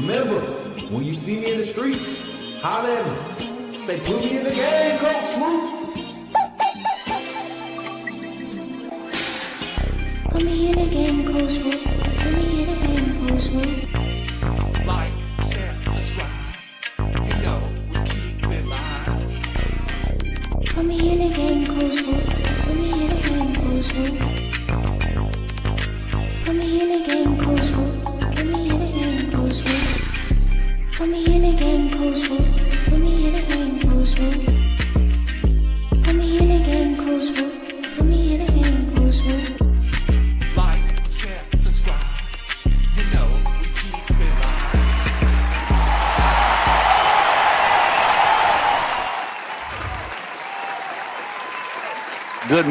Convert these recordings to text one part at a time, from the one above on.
Remember, when you see me in the streets, holler at me. Say, put me in the game, Coach Smook. Put me in the game, Coach Smook. Put me in the game, Coach Smook. Like, share, subscribe. You know we keep it live. Put me in the game, Coach Smook. Put me in the game, Coach Smook. Put me in the game, Coach Smook. Put me in the game, Coach Smook. Put me in the game, Coach Smook. Put me in the game, Coach Smook. Put me in the game, Coach Smook. Put me in the game, Coach Smook. Like, share, subscribe. You know we keep it live. Good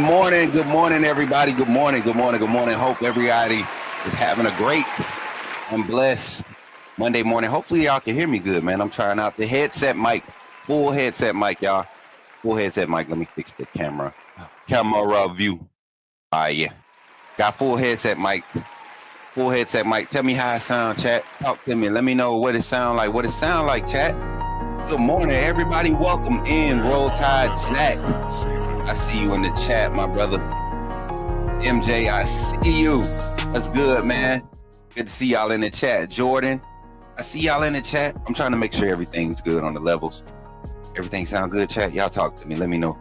morning, everybody. Good morning. Hope everybody is having a great and blessed Monday morning. Hopefully, y'all can hear me good, man. I'm trying out the headset mic, full headset mic, y'all. Full headset mic. Let me fix the camera view. Yeah. Got full headset mic. Tell me how it sound, chat. Talk to me. Let me know what it sound like. Chat. Good morning, everybody. Welcome in. Roll Tide Snack. I see you in the chat, my brother. MJ, I see you. That's good, man. Good to see y'all in the chat. Jordan, I see y'all in the chat. I'm trying to make sure everything's good on the levels. Everything sound good, chat? Y'all talk to me. Let me know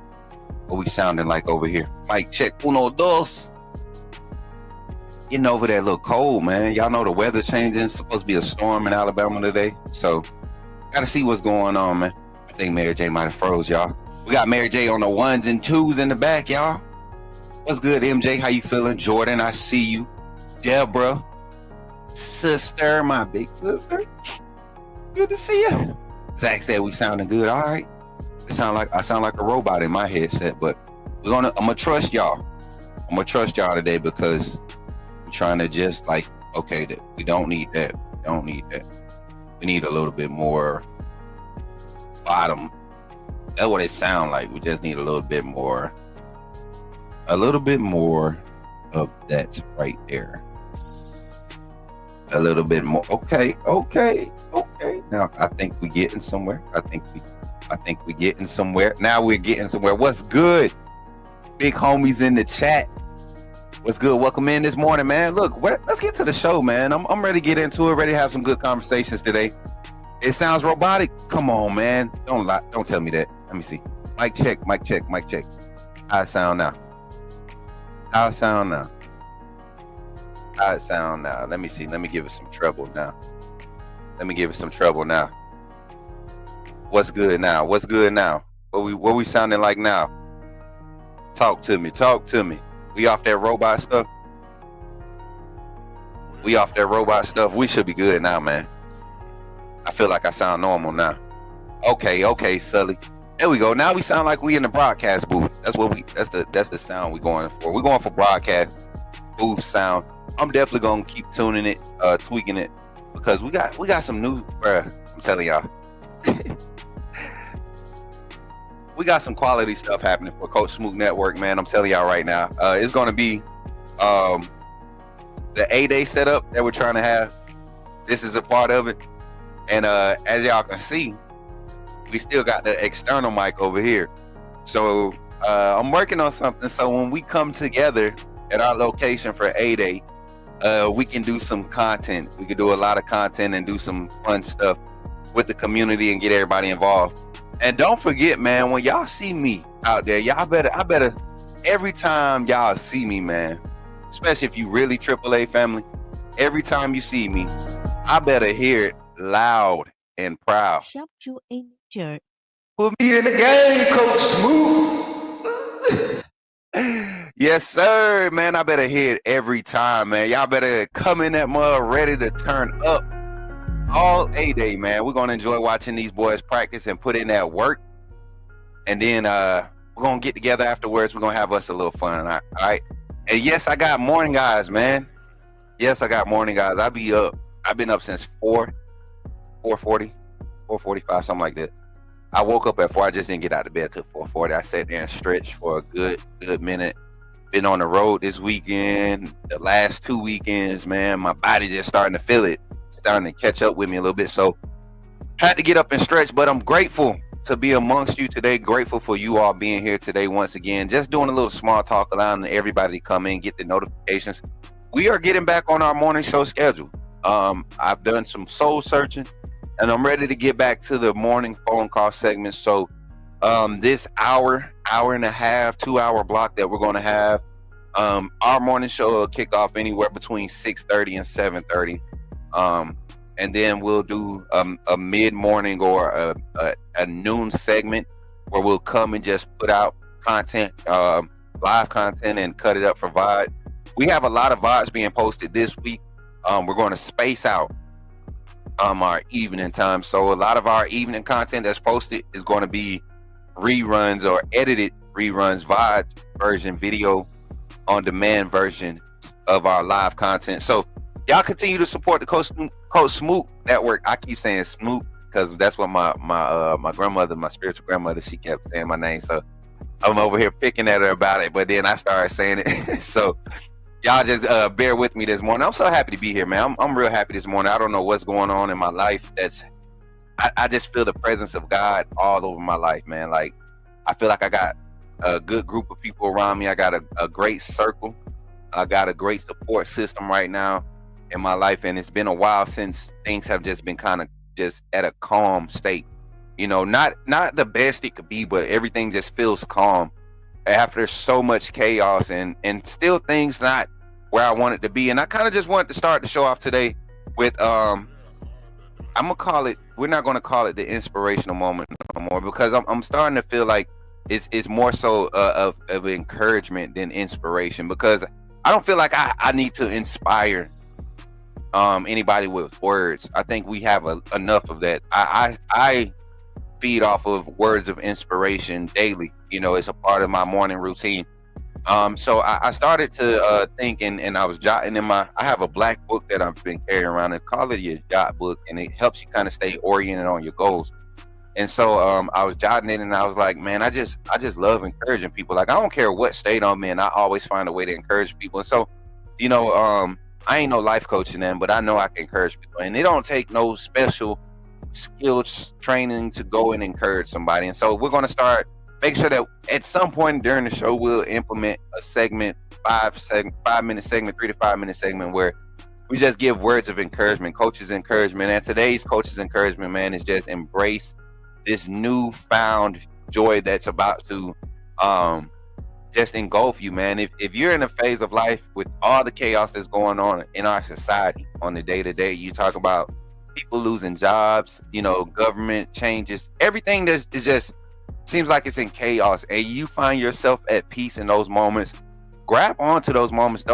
what we sounding like over here. Mic check. Uno, dos. Getting over that little cold, man. Y'all know the weather changing. It's supposed to be a storm in Alabama today. So, gotta see what's going on, man. I think Mary J might have froze, y'all. We got Mary J on the ones and twos in the back, y'all. What's good, MJ? How you feeling? Jordan, I see you. Deborah, sister, my big sister. Good to see you. Zach said we sounding good. All right. I sound like a robot in my headset, but I'm gonna trust y'all. I'm gonna trust y'all today because I'm trying to just like, okay, we don't need that. We need a little bit more bottom. That's what it sounds like. We just need a little bit more of that right there. A little bit more. Okay. Now I think we're getting somewhere. I think we're getting somewhere. Now we're getting somewhere. What's good? Big homies in the chat. What's good? Welcome in this morning, man. Look, let's get to the show, man. I'm ready to get into it. Ready to have some good conversations today. It sounds robotic. Come on, man. Don't lie. Don't tell me that. Let me see. Mic check. How it sound now? Let me see. Let me give it some treble now. What's good now? What we sounding like now? Talk to me. We off that robot stuff? We should be good now, man. I feel like I sound normal now. Okay, Sully. There we go. Now we sound like we in the broadcast booth. That's the sound we going for. We're going for broadcast booth sound. I'm definitely gonna keep tuning it, tweaking it, because we got some new, bruh. I'm telling y'all. We got some quality stuff happening for Coach Smook Network, man. I'm telling y'all right now. It's gonna be the A-Day setup that we're trying to have. This is a part of it. And as y'all can see, we still got the external mic over here. So I'm working on something. So when we come together at our location for A-Day, we can do some content. We can do a lot of content and do some fun stuff with the community and get everybody involved. And don't forget, man, when y'all see me out there, I better every time y'all see me, man, especially if you really AAA family, every time you see me, I better hear it loud and proud. Shop you in shirt. Put me in the game, Coach Smook. Yes, sir, man. I better hear it every time, man. Y'all better come in that mud ready to turn up all A-Day, man. We're going to enjoy watching these boys practice and put in that work. And then we're going to get together afterwards. We're going to have us a little fun, all right? And yes, I got morning guys, man. I'll be up. I've been up since 4:40, 4:45, something like that. I woke up at 4. I just didn't get out of bed till 4:40. I sat there and stretched for a good minute. Been on the road this weekend, the last 2 weekends, man. My body just starting to feel it. starting to catch up with me a little bit. So had to get up and stretch, but I'm grateful to be amongst you today. Grateful for you all being here today once again. Just doing a little small talk, allowing everybody to come in, get the notifications. We are getting back on our morning show schedule. I've done some soul searching, and I'm ready to get back to the morning phone call segment. So this hour and a half, 2 hour block that we're going to have, our morning show will kick off anywhere between 6:30 and 7:30. And then we'll do a mid-morning or a noon segment where we'll come and just put out content, live content, and cut it up for VOD. We have a lot of VODs being posted this week. We're going to space out our evening time. So a lot of our evening content that's posted is going to be reruns or edited reruns, VOD version, video on demand version of our live content. So y'all continue to support the Coach Smook Network. I keep saying Smook because that's what my grandmother, my spiritual grandmother, she kept saying my name. So I'm over here picking at her about it, but then I started saying it. So y'all just bear with me this morning. I'm so happy to be here, man. I'm real happy this morning. I don't know what's going on in my life. I just feel the presence of God all over my life, man. Like, I feel like I got a good group of people around me. I got a great circle. I got a great support system right now in my life, and it's been a while since things have just been kind of just at a calm state. You know, not the best it could be, but everything just feels calm after so much chaos and still things not where I want it to be. And I kind of just wanted to start the show off today with I'm gonna call it, we're not gonna call it the inspirational moment no more, because I'm starting to feel like it's more so of encouragement than inspiration, because I don't feel like I need to inspire anybody with words. I think we have enough of that. I feed off of words of inspiration daily. You know, it's a part of my morning routine. So I started to think, and I was jotting I have a black book that I've been carrying around, and call it your jot book, and it helps you kind of stay oriented on your goals. And so I was jotting it, and I was like, man, I just love encouraging people. Like, I don't care what state I'm in, I always find a way to encourage people. And so, you know, I ain't no life coach in them, but I know I can encourage people, and it don't take no special skills training to go and encourage somebody. And so we're going to start making sure that at some point during the show, we'll implement a segment, 5-minute segment, 3 to 5 minute segment, where we just give words of encouragement, coaches encouragement. And today's coaches encouragement, man, is just embrace this newfound joy that's about to just engulf you, man. If you're in a phase of life with all the chaos that's going on in our society on the day-to-day, you talk about people losing jobs, you know, government changes, everything that is just seems like it's in chaos, and you find yourself at peace in those moments, grab onto those moments.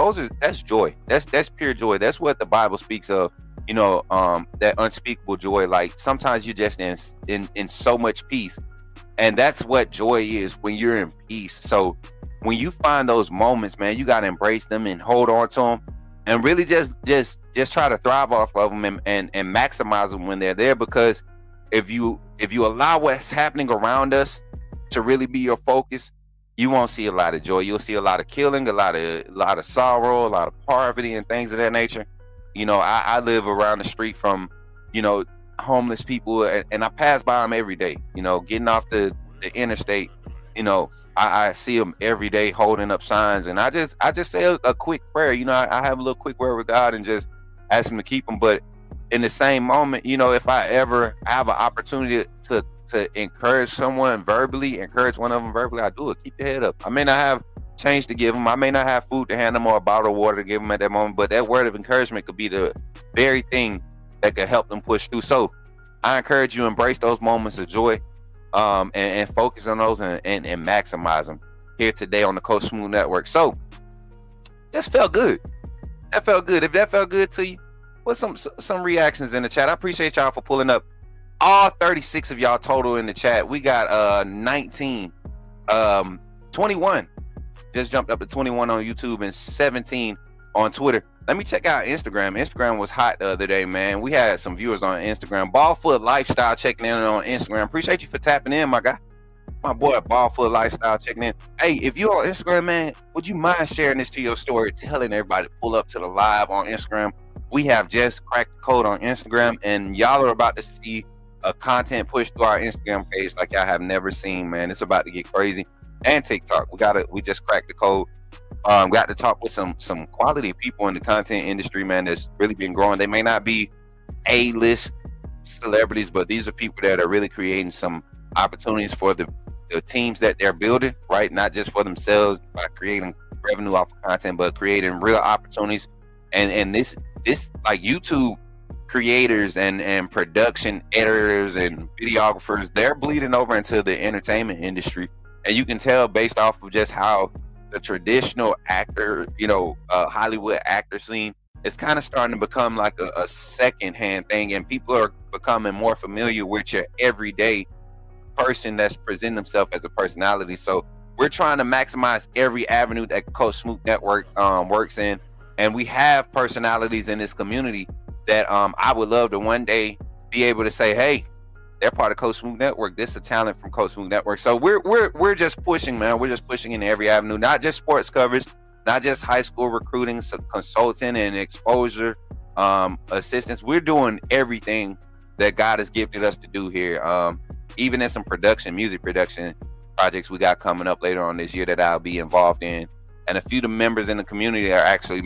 That's joy. That's pure joy. That's what the Bible speaks of, you know, that unspeakable joy. Like, sometimes you're just in so much peace, and that's what joy is, when you're in peace. So when you find those moments, man, you got to embrace them and hold on to them, and really just try to thrive off of them and maximize them when they're there. Because if you allow what's happening around us to really be your focus, you won't see a lot of joy. You'll see a lot of killing, a lot of sorrow, a lot of poverty, and things of that nature. You know, I live around the street from, you know, homeless people, and I pass by them every day. You know, getting off the interstate, you know, I see them every day holding up signs, and I just say a quick prayer. You know, I have a little quick word with God and just ask him to keep them. But in the same moment, you know, if I ever have an opportunity to encourage someone verbally, encourage one of them verbally, I do it. Keep your head up. I may not have change to give them, I may not have food to hand them or a bottle of water to give them at that moment, but that word of encouragement could be the very thing that could help them push through. So I encourage you to embrace those moments of joy, and focus on those and maximize them here today on the Coach Smook Network. So this felt good. That felt good. If that felt good to you, put some reactions in the chat. I appreciate y'all for pulling up. All 36 of y'all total in the chat. We got 19, 21 just jumped up to 21 on YouTube and 17 on Twitter. Let me check out Instagram. Instagram was hot the other day, man. We had some viewers on Instagram. Ballfoot Lifestyle checking in on Instagram. Appreciate you for tapping in, my guy. My boy, Ballfoot Lifestyle checking in. Hey, if you're on Instagram, man, would you mind sharing this to your story, telling everybody to pull up to the live on Instagram? We have just cracked the code on Instagram, and y'all are about to see a content push to our Instagram page like y'all have never seen, man. It's about to get crazy. And TikTok. We just cracked the code. Got to talk with some quality people in the content industry, man, that's really been growing. They may not be A-list celebrities, but these are people that are really creating some opportunities for the teams that they're building, right? Not just for themselves by creating revenue off of content, but creating real opportunities. And this like YouTube creators and production editors and videographers, they're bleeding over into the entertainment industry. And you can tell based off of just how the traditional actor, Hollywood actor scene is kind of starting to become like a second-hand thing, and people are becoming more familiar with your everyday person that's presenting themselves as a personality. So we're trying to maximize every avenue that Coach Smook Network works in, and we have personalities in this community that I would love to one day be able to say, hey, they're part of Coach Smook Network. This is a talent from Coach Smook Network. So we're just pushing, man. We're just pushing in every avenue, not just sports coverage, not just high school recruiting, consulting and exposure assistance. We're doing everything that God has gifted us to do here. Even in some music production projects we got coming up later on this year that I'll be involved in. And a few of the members in the community are actually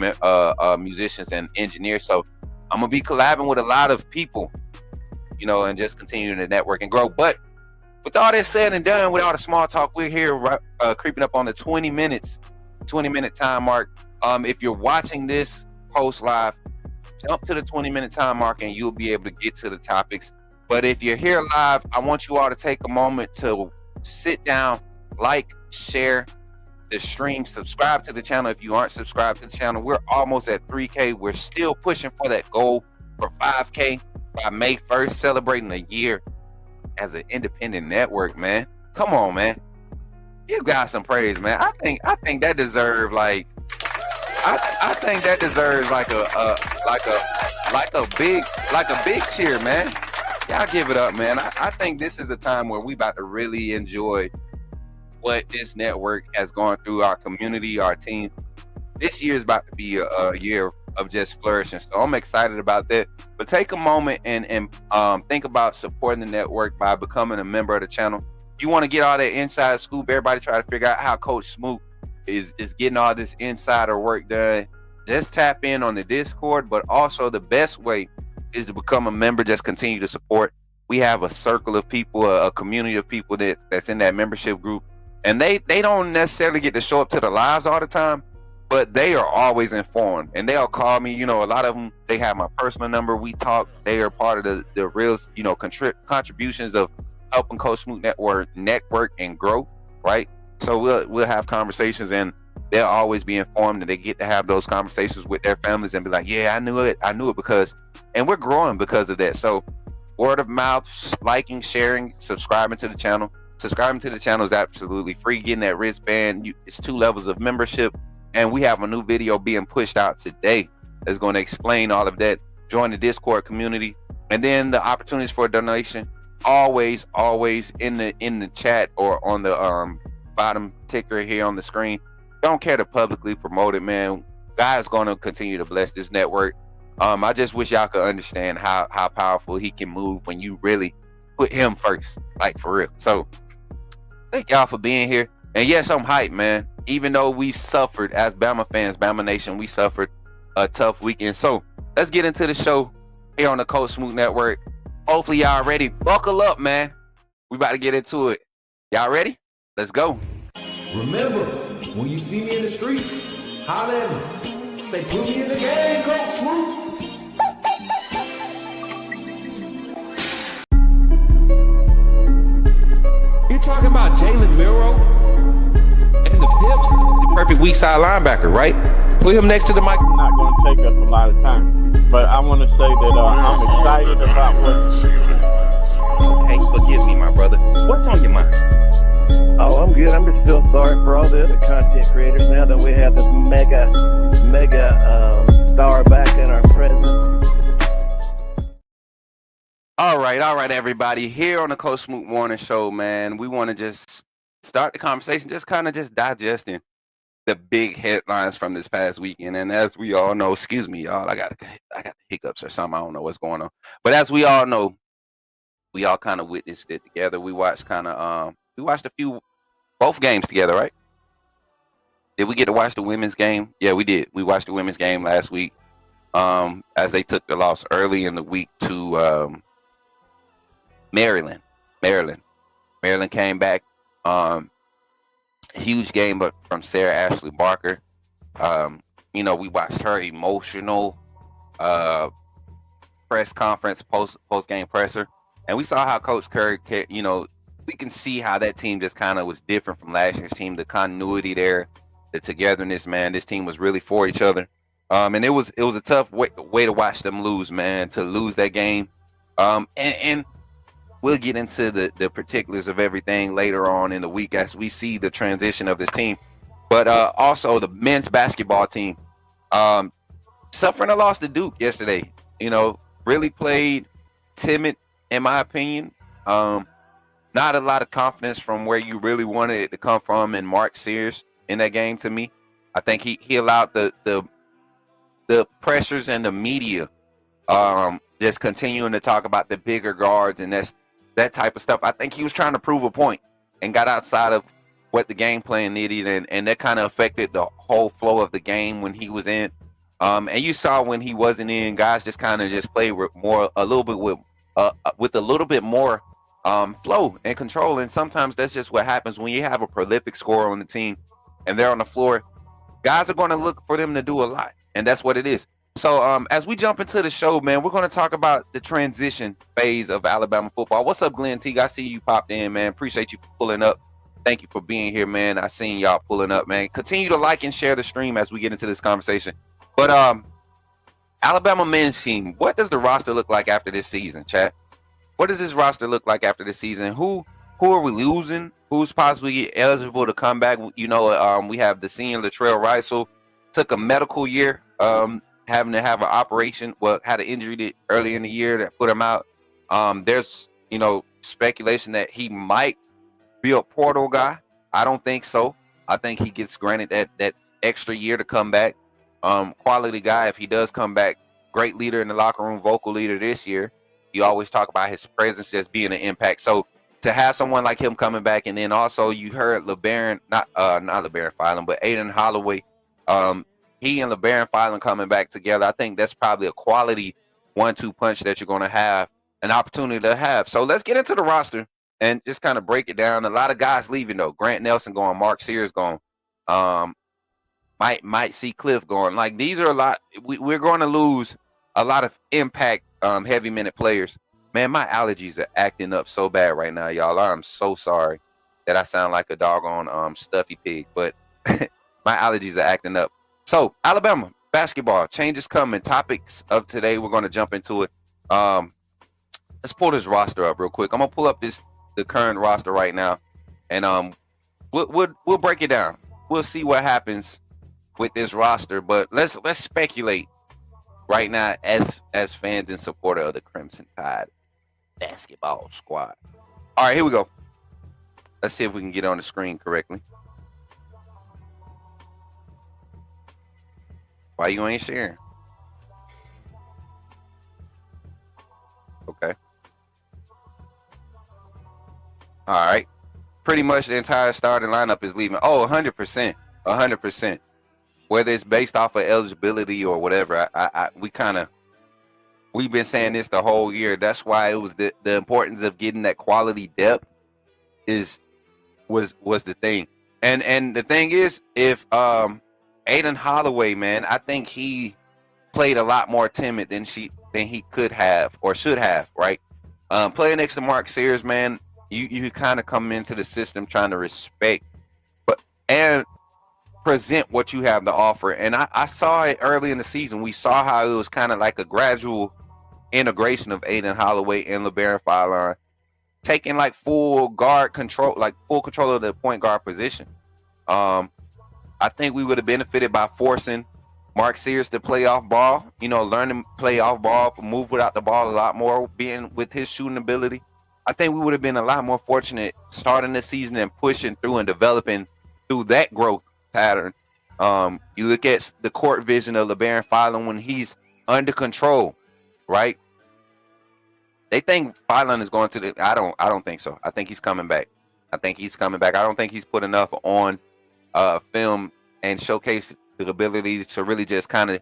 musicians and engineers. So I'm gonna be collabing with a lot of people, and just continuing to network and grow. But with all that said and done, with all the small talk, we're here creeping up on the 20-minute time mark. If you're watching this post live, jump to the 20-minute time mark and you'll be able to get to the topics. But if you're here live, I want you all to take a moment to sit down, like, share the stream, subscribe to the channel if you aren't subscribed to the channel. We're almost at 3K. We're still pushing for that goal for 5K by May 1st, celebrating a year as an independent network, man. Come on, man. You got some praise, man. I think that deserves like I think that deserves like a big cheer, man. Y'all give it up, man. I think this is a time where we about to really enjoy what this network has gone through, our community, our team. This year is about to be a year of just flourishing. So I'm excited about that. But take a moment and think about supporting the network by becoming a member of the channel. You want to get all that inside scoop, everybody try to figure out how Coach Smook is getting all this insider work done. Just tap in on the Discord, but also the best way is to become a member. Just continue to support. We have a circle of people, a community of people that's in that membership group, and they don't necessarily get to show up to the lives all the time, but they are always informed, and they'll call me. A lot of them, they have my personal number. We talk. They are part of the real, contributions of helping Coach Smook network and grow, right? So we'll have conversations, and they'll always be informed, and they get to have those conversations with their families and be like, yeah, I knew it because, and we're growing because of that. So word of mouth, liking, sharing, subscribing to the channel. Subscribing to the channel is absolutely free. Getting that wristband, it's 2 levels of membership, and we have a new video being pushed out today that's going to explain all of that. Join the Discord community, and then the opportunities for a donation always in the chat or on the bottom ticker here on the screen. Don't care to publicly promote it, man. God's going to continue to bless this network. I just wish y'all could understand how powerful he can move when you really put him first, like for real. So thank y'all for being here. And yes, I'm hyped, man. Even though we've suffered as Bama fans, Bama Nation, we suffered a tough weekend. So let's get into the show here on the Coach Smook Network. Hopefully y'all ready. Buckle up, man. We about to get into it. Y'all ready? Let's go. Remember, when you see me in the streets, holler at me. Say, put me in the game, Coach Smook. You're talking about Jalen Milroe and the Pips, the perfect weak side linebacker, right? Put him next to the mic. Not going to take us a lot of time, but I want to say that I'm excited about what. Okay, forgive me, my brother. What's on your mind? Oh, I'm good. I'm just still sorry for all the other content creators now that we have this mega star back in our presence. All right, everybody. Here on the Coach Smook Morning Show, man, we want to just start the conversation, just digesting the big headlines from this past weekend. And as we all know, excuse me, y'all, I got hiccups or something. I don't know what's going on. But as we all know, we all kind of witnessed it together. We watched both games together, right? Did we get to watch the women's game? Yeah, we did. We watched the women's game last week. As they took the loss early in the week to Maryland. Maryland came back. Huge game from Sarah Ashley Barker. We watched her emotional press conference, post game presser, and we saw how Coach Curry, we can see how that team just kind of was different from last year's team. The continuity there, the togetherness, man. This team was really for each other. And it was a tough way to watch them lose, man, to lose that game. And we'll get into the particulars of everything later on in the week as we see the transition of this team. But also the men's basketball team suffering a loss to Duke yesterday. Really played timid, in my opinion. Not a lot of confidence from where you really wanted it to come from in Mark Sears in that game to me. I think he allowed the pressures and the media just continuing to talk about the bigger guards and that type of stuff. I think he was trying to prove a point and got outside of what the game plan needed, and that kind of affected the whole flow of the game when he was in. And you saw when he wasn't in, guys just kind of just played with a little bit more flow and control. And sometimes that's just what happens when you have a prolific scorer on the team and they're on the floor. Guys are going to look for them to do a lot, and that's what it is. So as we jump into the show, man, we're going to talk about the transition phase of Alabama football. What's up, Glenn Teague? I see you popped in, man. Appreciate you for pulling up. Thank you for being here, man. I seen y'all pulling up, man. Continue to like and share the stream as we get into this conversation. But Alabama men's team, what does the roster look like after this season, chat? What does this roster look like after this season? Who are we losing? Who's possibly eligible to come back? We have the senior Latrell Rysel, took a medical year, having to have an operation. Well, had an injury early in the year that put him out. There's speculation that he might be a portal guy. I don't think so. I think he gets granted that extra year to come back. Quality guy if he does come back. Great leader in the locker room, vocal leader this year. You always talk about his presence just being an impact. So to have someone like him coming back, and then also you heard LeBaron, not LeBaron Filan, but Aiden Holloway, he and LeBaron Filan coming back together. I think that's probably a quality 1-2 punch that you're going to have an opportunity to have. So let's get into the roster and just kind of break it down. A lot of guys leaving though. Grant Nelson going, Mark Sears going, might see Cliff going. Like these are a lot. We're going to lose a lot of impact heavy minute players. Man, my allergies are acting up so bad right now, y'all. I'm so sorry that I sound like a doggone stuffy pig, but my allergies are acting up. So Alabama basketball, changes coming. Topics of today, we're going to jump into it. Let's pull this roster up real quick. I'm gonna pull up the current roster right now, and we'll break it down. We'll see what happens with this roster, but let's speculate right now as fans and supporter of the Crimson Tide basketball squad. All right, here we go. Let's see if we can get on the screen correctly. Why you ain't sharing? Okay. All right. Pretty much the entire starting lineup is leaving. Oh, 100%. 100%. Whether it's based off of eligibility or whatever, we've been saying this the whole year. That's why it was the importance of getting that quality depth was the thing. And the thing is, if Aiden Holloway, man, I think he played a lot more timid than he could have or should have, right? Playing next to Mark Sears, man, you kind of come into the system trying to respect and present what you have to offer. And I saw it early in the season. We saw how it was kind of like a gradual integration of Aiden Holloway and LeBaron Filan taking like full control of the point guard position. I think we would have benefited by forcing Mark Sears to play off ball, learn to play off ball, move without the ball a lot more, being with his shooting ability. I think we would have been a lot more fortunate starting the season and pushing through and developing through that growth pattern You look at the court vision of LeBaron Filan when he's under control, right? They think Filan is going to the. I don't think so. I think he's coming back. I don't think he's put enough on film and showcase the ability to really just kind of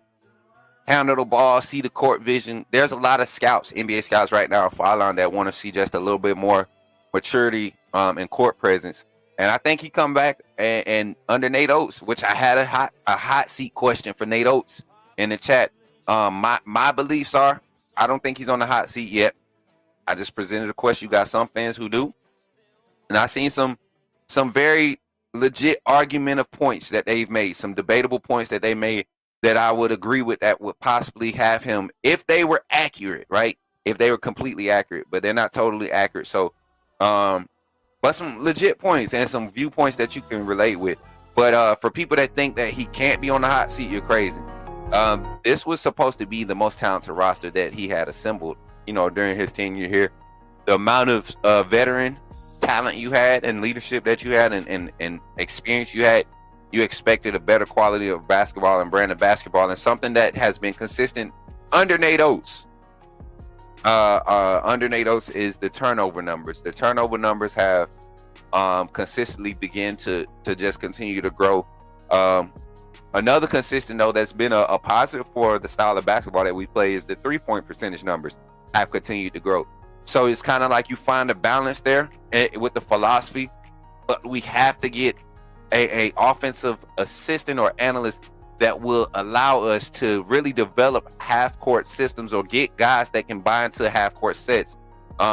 handle the ball, see the court vision. There's a lot of scouts, NBA scouts right now, Filan, that want to see just a little bit more maturity and court presence. And I think he come back and under Nate Oates, which I had a hot seat question for Nate Oates in the chat. My beliefs are I don't think he's on the hot seat yet. I just presented a question. You got some fans who do, and I seen some very legit argumentative points that they've made, some debatable points that they made that I would agree with that would possibly have him if they were accurate, right? If they were completely accurate, but they're not totally accurate. So, but some legit points and some viewpoints that you can relate with. But for people that think that he can't be on the hot seat, you're crazy. This was supposed to be the most talented roster that he had assembled, during his tenure here. The amount of veteran talent you had and leadership that you had and experience you had, you expected a better quality of basketball and brand of basketball, and something that has been consistent under Nate Oates. Under Nate Oates is the turnover numbers. The turnover numbers have consistently begun to just continue to grow. Another consistent note that's been a positive for the style of basketball that we play is the 3-point percentage numbers have continued to grow. So it's kind of like you find a balance there with the philosophy, but we have to get a offensive assistant or analyst that will allow us to really develop half-court systems or get guys that can buy into half-court sets.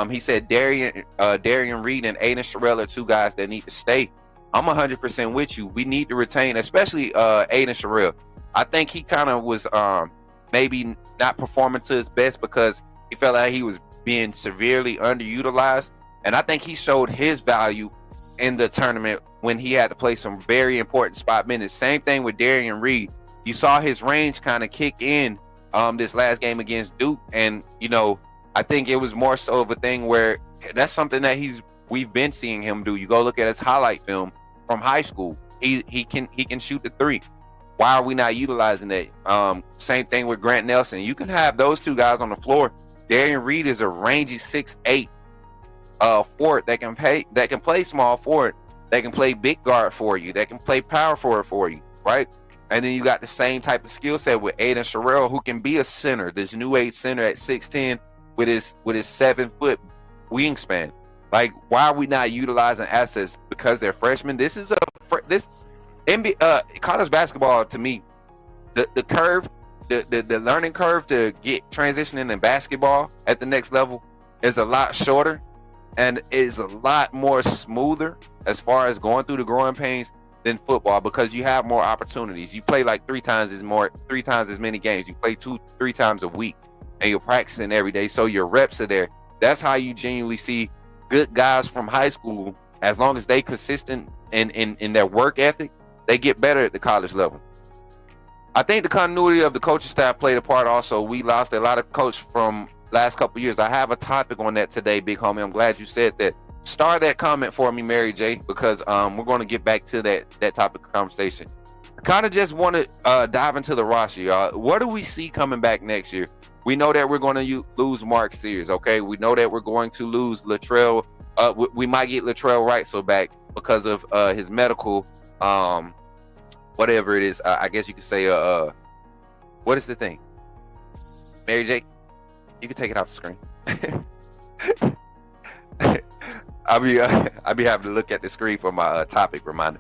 He said Darian Reed and Aiden Sherrill are two guys that need to stay. I'm 100% with you. We need to retain, especially Aiden Sherrill. I think he kind of was maybe not performing to his best because he felt like he was being severely underutilized. And I think he showed his value in the tournament when he had to play some very important spot minutes. Same thing with Darian Reed. You saw his range kind of kick in this last game against Duke. And, I think it was more so of a thing where that's something that we've been seeing him do. You go look at his highlight film from high school. He can shoot the three. Why are we not utilizing that? Same thing with Grant Nelson. You can have those two guys on the floor. Darian Reed is a rangy 6'8" forward that can play small forward, that can play big guard for you, that can play power forward for you, right? And then you got the same type of skill set with Aiden Sherrill, who can be a center, this new age center at 6'10" with his 7-foot wingspan. Like, why are we not utilizing assets? Because they're freshmen. This is college basketball, to me, the curve, the learning curve to get transitioning in basketball at the next level is a lot shorter and is a lot more smoother as far as going through the growing pains than football, because you have more opportunities. You play like three times as many games. You play 2-3 times a week, and you're practicing every day, so your reps are there. That's how you genuinely see good guys from high school. As long as they consistent in their work ethic, they get better at the college level. I think the continuity of the coaching staff played a part also. We lost a lot of coach from last couple of years. I have a topic on that today, big homie. I'm glad you said that. Start that comment for me, Mary J, because we're going to get back to that topic of conversation. I kind of just want to dive into the roster, y'all. What do we see coming back next year? We know that we're going to lose Mark Sears, okay? We know that we're going to lose Latrell. We might get Latrell Wrightsell back because of his medical, whatever it is. I guess you could say, what is the thing? Mary J, you can take it off the screen. I'll be having to look at the screen for my topic reminder.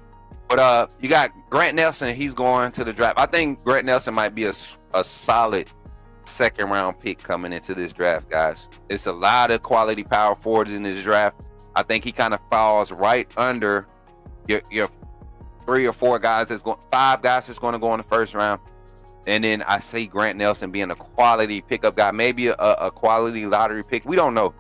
But you got Grant Nelson. He's going to the draft. I think Grant Nelson might be a solid second-round pick coming into this draft, guys. It's a lot of quality power forwards in this draft. I think he kind of falls right under your 3 or 4 guys that's going, 5 guys that's going to go in the first round. And then I see Grant Nelson being a quality pickup guy, maybe a quality lottery pick. We don't know.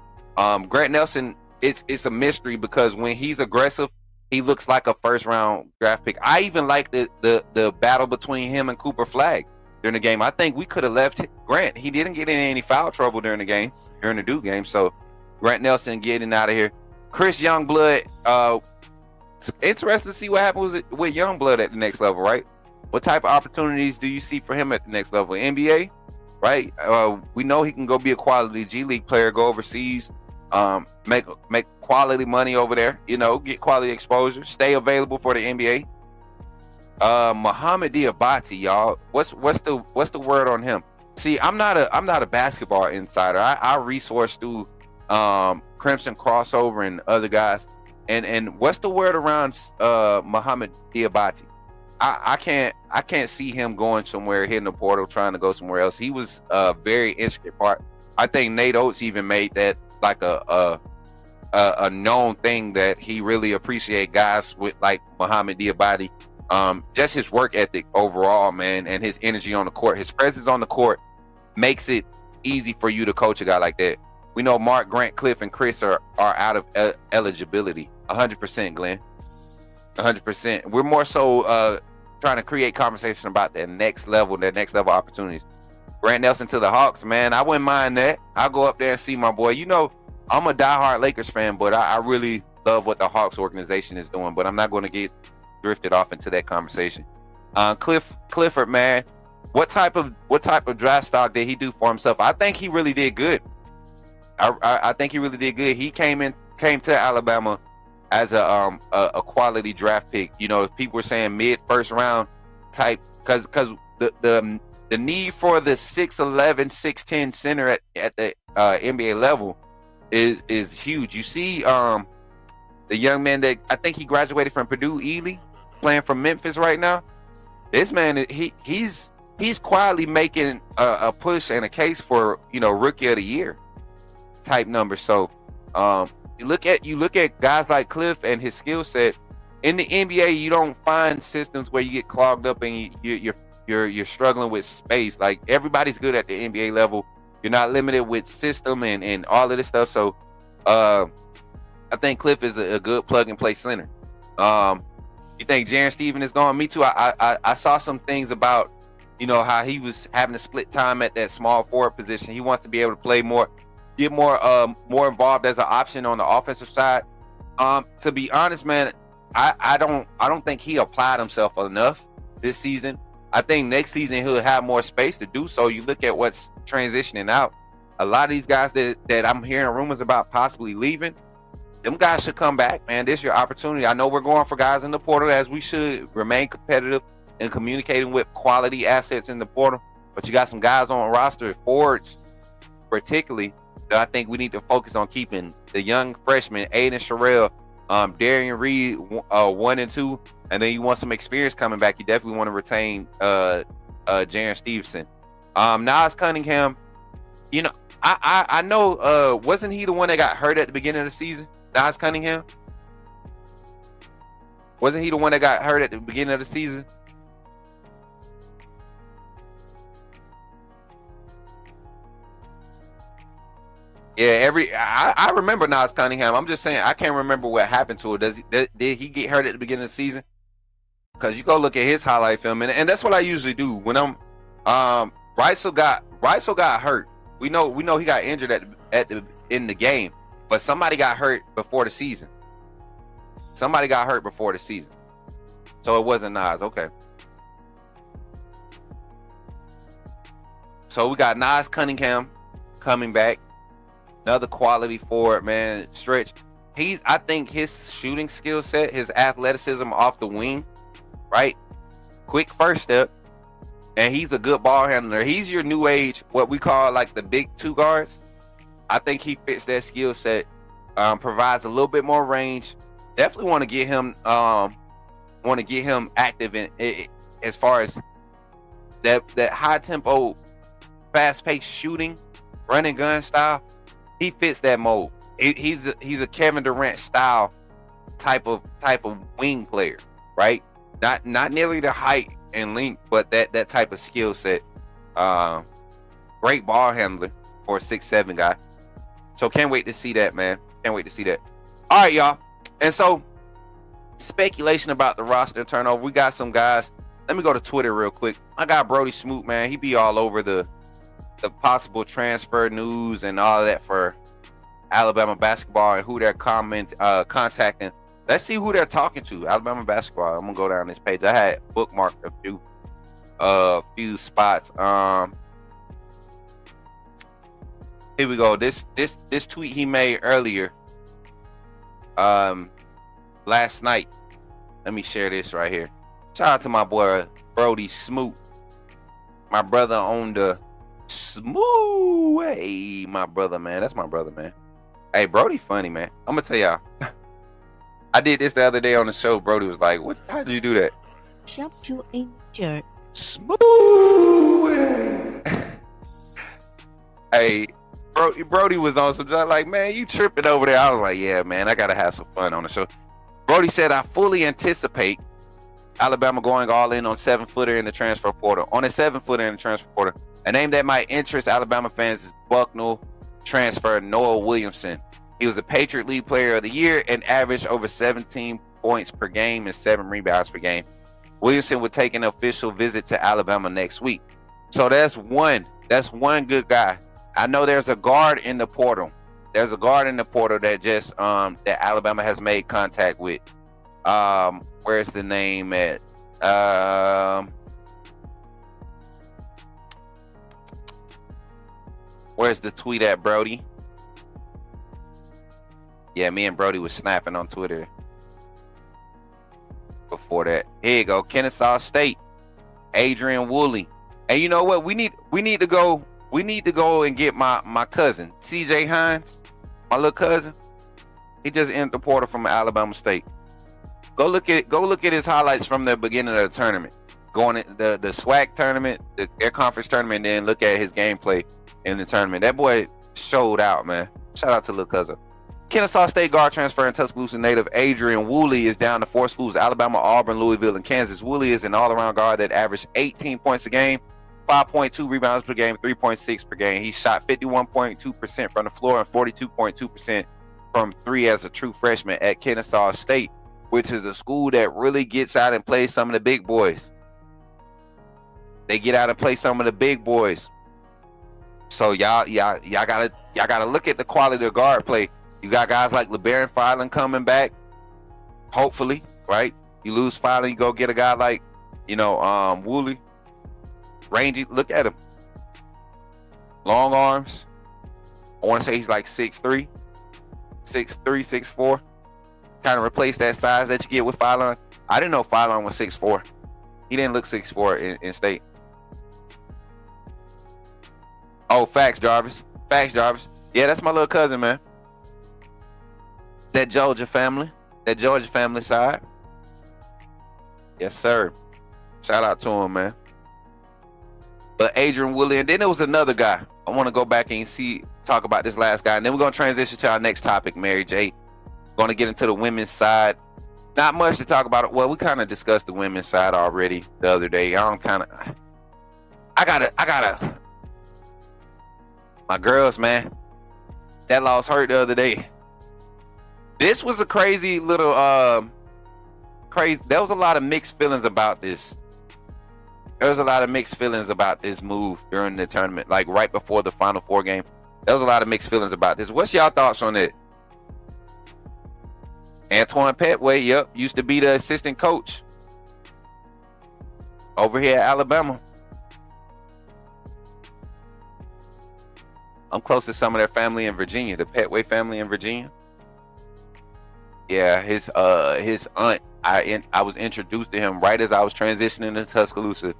Grant Nelson, it's a mystery because when he's aggressive, he looks like a first-round draft pick. I even like the battle between him and Cooper Flagg during the game. I think we could have left Grant. He didn't get in any foul trouble during the Duke game. So Grant Nelson getting out of here. Chris Youngblood, it's interesting to see what happens with Youngblood at the next level, right? What type of opportunities do you see for him at the next level? NBA, right? We know he can go be a quality G League player, go overseas, make quality money over there. You know, get quality exposure, stay available for the NBA. Mohamed Diabate, y'all. What's the word on him? See, I'm not a basketball insider. I resource through Crimson Crossover and other guys. And what's the word around Mohamed Diabate? I can't see him going somewhere, hitting the portal, trying to go somewhere else. He was a very intricate part. I think Nate Oates even made that like a known thing, that he really appreciate guys with like Mohamed Diabate. Just his work ethic overall, man, and his energy on the court, his presence on the court makes it easy for you to coach a guy like that. We know Mark, Grant, Cliff, and Chris are out of eligibility. 100%, Glenn. 100%. We're more so trying to create conversation about their next level opportunities. Grant Nelson to the Hawks, man. I wouldn't mind that. I'll go up there and see my boy. You know, I'm a diehard Lakers fan, but I really love what the Hawks organization is doing. But I'm not going to get drifted off into that conversation. Clifford, man. What type of draft stock did he do for himself? I think he really did good. I think he really did good. He came to Alabama as a quality draft pick. You know, people were saying mid first round type, because the need for the 6'11", 6'10" center at the NBA level is huge. You see the young man that I think he graduated from Purdue, Ely, playing for Memphis right now. This man, he's quietly making a push and a case for, you know, rookie of the year type number. So you look at guys like Cliff and his skill set in the NBA. You don't find systems where you get clogged up and you're struggling with space. Like, everybody's good at the NBA level. You're not limited with system and all of this stuff. So I think Cliff is a good plug and play center. You think Jaren Steven is gone? Me too. I saw some things about, you know, how he was having to split time at that small forward position. He wants to be able to play more, get more involved as an option on the offensive side. To be honest, man, I don't think he applied himself enough this season. I think next season he'll have more space to do so. You look at what's transitioning out. A lot of these guys that I'm hearing rumors about possibly leaving, them guys should come back, man. This is your opportunity. I know we're going for guys in the portal, as we should remain competitive and communicating with quality assets in the portal. But you got some guys on roster, forwards particularly, that I think we need to focus on keeping. The young freshmen, Aiden Sherrill, Darian Reed, 1 and 2, and then you want some experience coming back. You definitely want to retain Jaren Stevenson. Nas Cunningham, you know, I know, wasn't he the one that got hurt at the beginning of the season? Nas Cunningham? Wasn't he the one that got hurt at the beginning of the season? Yeah, I remember Nas Cunningham. I'm just saying, I can't remember what happened to it. Did he get hurt at the beginning of the season? Because you go look at his highlight film, and that's what I usually do when I'm. Reisel got hurt. We know he got injured in the game, but somebody got hurt before the season. So it wasn't Nas. Okay. So we got Nas Cunningham coming back. Another quality forward, man. Stretch. I think his shooting skill set, his athleticism off the wing, right? Quick first step. And he's a good ball handler. He's your new age, what we call like the big two guards. I think he fits that skill set. Provides a little bit more range. Definitely want to get him active in as far as that high tempo, fast paced shooting, run and gun style. He fits that mold. He's a Kevin Durant style type of wing player, right? Not nearly the height and length, but that type of skill set. Great ball handler for a 6'7" guy. So can't wait to see that, man. Can't wait to see that. All right, y'all. And so speculation about the roster turnover. We got some guys. Let me go to Twitter real quick. I got Brody Smook, man. He be all over the possible transfer news and all of that for Alabama basketball and who they're contacting. Let's see who they're talking to. Alabama basketball. I'm gonna go down this page. I had bookmarked a few. few spots. Here we go. This tweet he made earlier, last night. Let me share this right here. Shout out to my boy Brody Smook, my brother on the Smook. Hey, my brother, man. That's my brother, man. Hey, Brody, funny, man. I'm gonna tell y'all. I did this the other day on the show. Brody was like, "What? How did you do that?" Shop to injured. Smooth. Hey, Brody was on some like, man, you tripping over there. I was like, yeah, man, I gotta have some fun on the show. Brody said, I fully anticipate Alabama going all in on 7-footer in the transfer portal. On a 7-footer in the transfer portal. A name that might interest Alabama fans is Bucknell transfer Noah Williamson. He was a Patriot League Player of the Year and averaged over 17 points per game and 7 rebounds per game. Williamson would take an official visit to Alabama next week. So that's one good guy. I know there's a guard in the portal. There's a guard in the portal that just that Alabama has made contact with. Where's the name at? Where's the tweet at, Brody? Yeah, me and Brody was snapping on Twitter before that. Here you go, Kennesaw State, Adrian Woolley. And you know what? We need to go and get my cousin, CJ Hines, my little cousin. He just entered the portal from Alabama State. Go look at his highlights from the beginning of the tournament. Going in the SWAC tournament, the Air Conference tournament, and then look at his gameplay in the tournament. That boy showed out, man. Shout out to little cousin. Kennesaw State guard transfer and Tuscaloosa native Adrian Woolley is down to 4 schools: Alabama, Auburn, Louisville, and Kansas. Woolley is an all-around guard that averaged 18 points a game, 5.2 rebounds per game, 3.6 per game. He shot 51.2% from the floor and 42.2% from 3 as a true freshman at Kennesaw State, which is a school that really gets out and plays some of the big boys. They get out and play some of the big boys. So y'all gotta look at the quality of guard play. You got guys like LeBaron Filan coming back, hopefully, right? You lose Filan, you go get a guy like, Woolley, rangy. Look at him, long arms. I want to say he's like 6'3", 6'4". Kind of replace that size that you get with Filan. I didn't know Filan was 6'4". He didn't look 6'4" in state. Oh, facts, Jarvis. Facts, Jarvis. Yeah, that's my little cousin, man. That Georgia family side. Yes, sir. Shout out to him, man. But Adrian Woolley, and then there was another guy. I want to go back and talk about this last guy, and then we're gonna transition to our next topic, Mary J. Going to get into the women's side. Not much to talk about. Well, we kind of discussed the women's side already the other day. I gotta. My girls, man. That loss hurt the other day. This was a crazy little There was a lot of mixed feelings about this. There was a lot of mixed feelings about this move during the tournament, like right before the Final Four game. There was a lot of mixed feelings about this. What's y'all thoughts on it? Antoine Petway, used to be the assistant coach over here at Alabama. I'm close to some of their family in Virginia, the Petway family in Virginia. Yeah, his aunt, I was introduced to him right as I was transitioning to Tuscaloosa.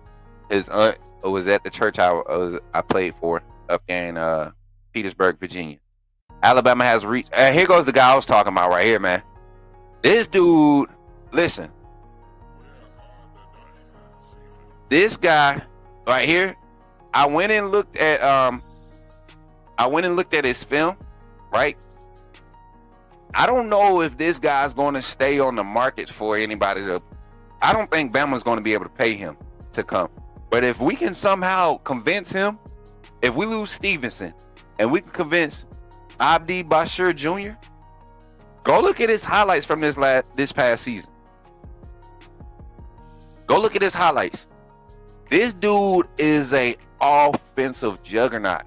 His aunt was at the church I played for up there in Petersburg, Virginia. Alabama has reached. Here goes the guy I was talking about right here, man. This dude, listen. This guy right here, I went and looked at his film, right? I don't know if this guy's going to stay on the market for anybody to. I don't think Bama's going to be able to pay him to come. But if we can somehow convince him, if we lose Stevenson and we can convince Abdi Bashir Jr., go look at his highlights from this past season. Go look at his highlights. This dude is a offensive juggernaut.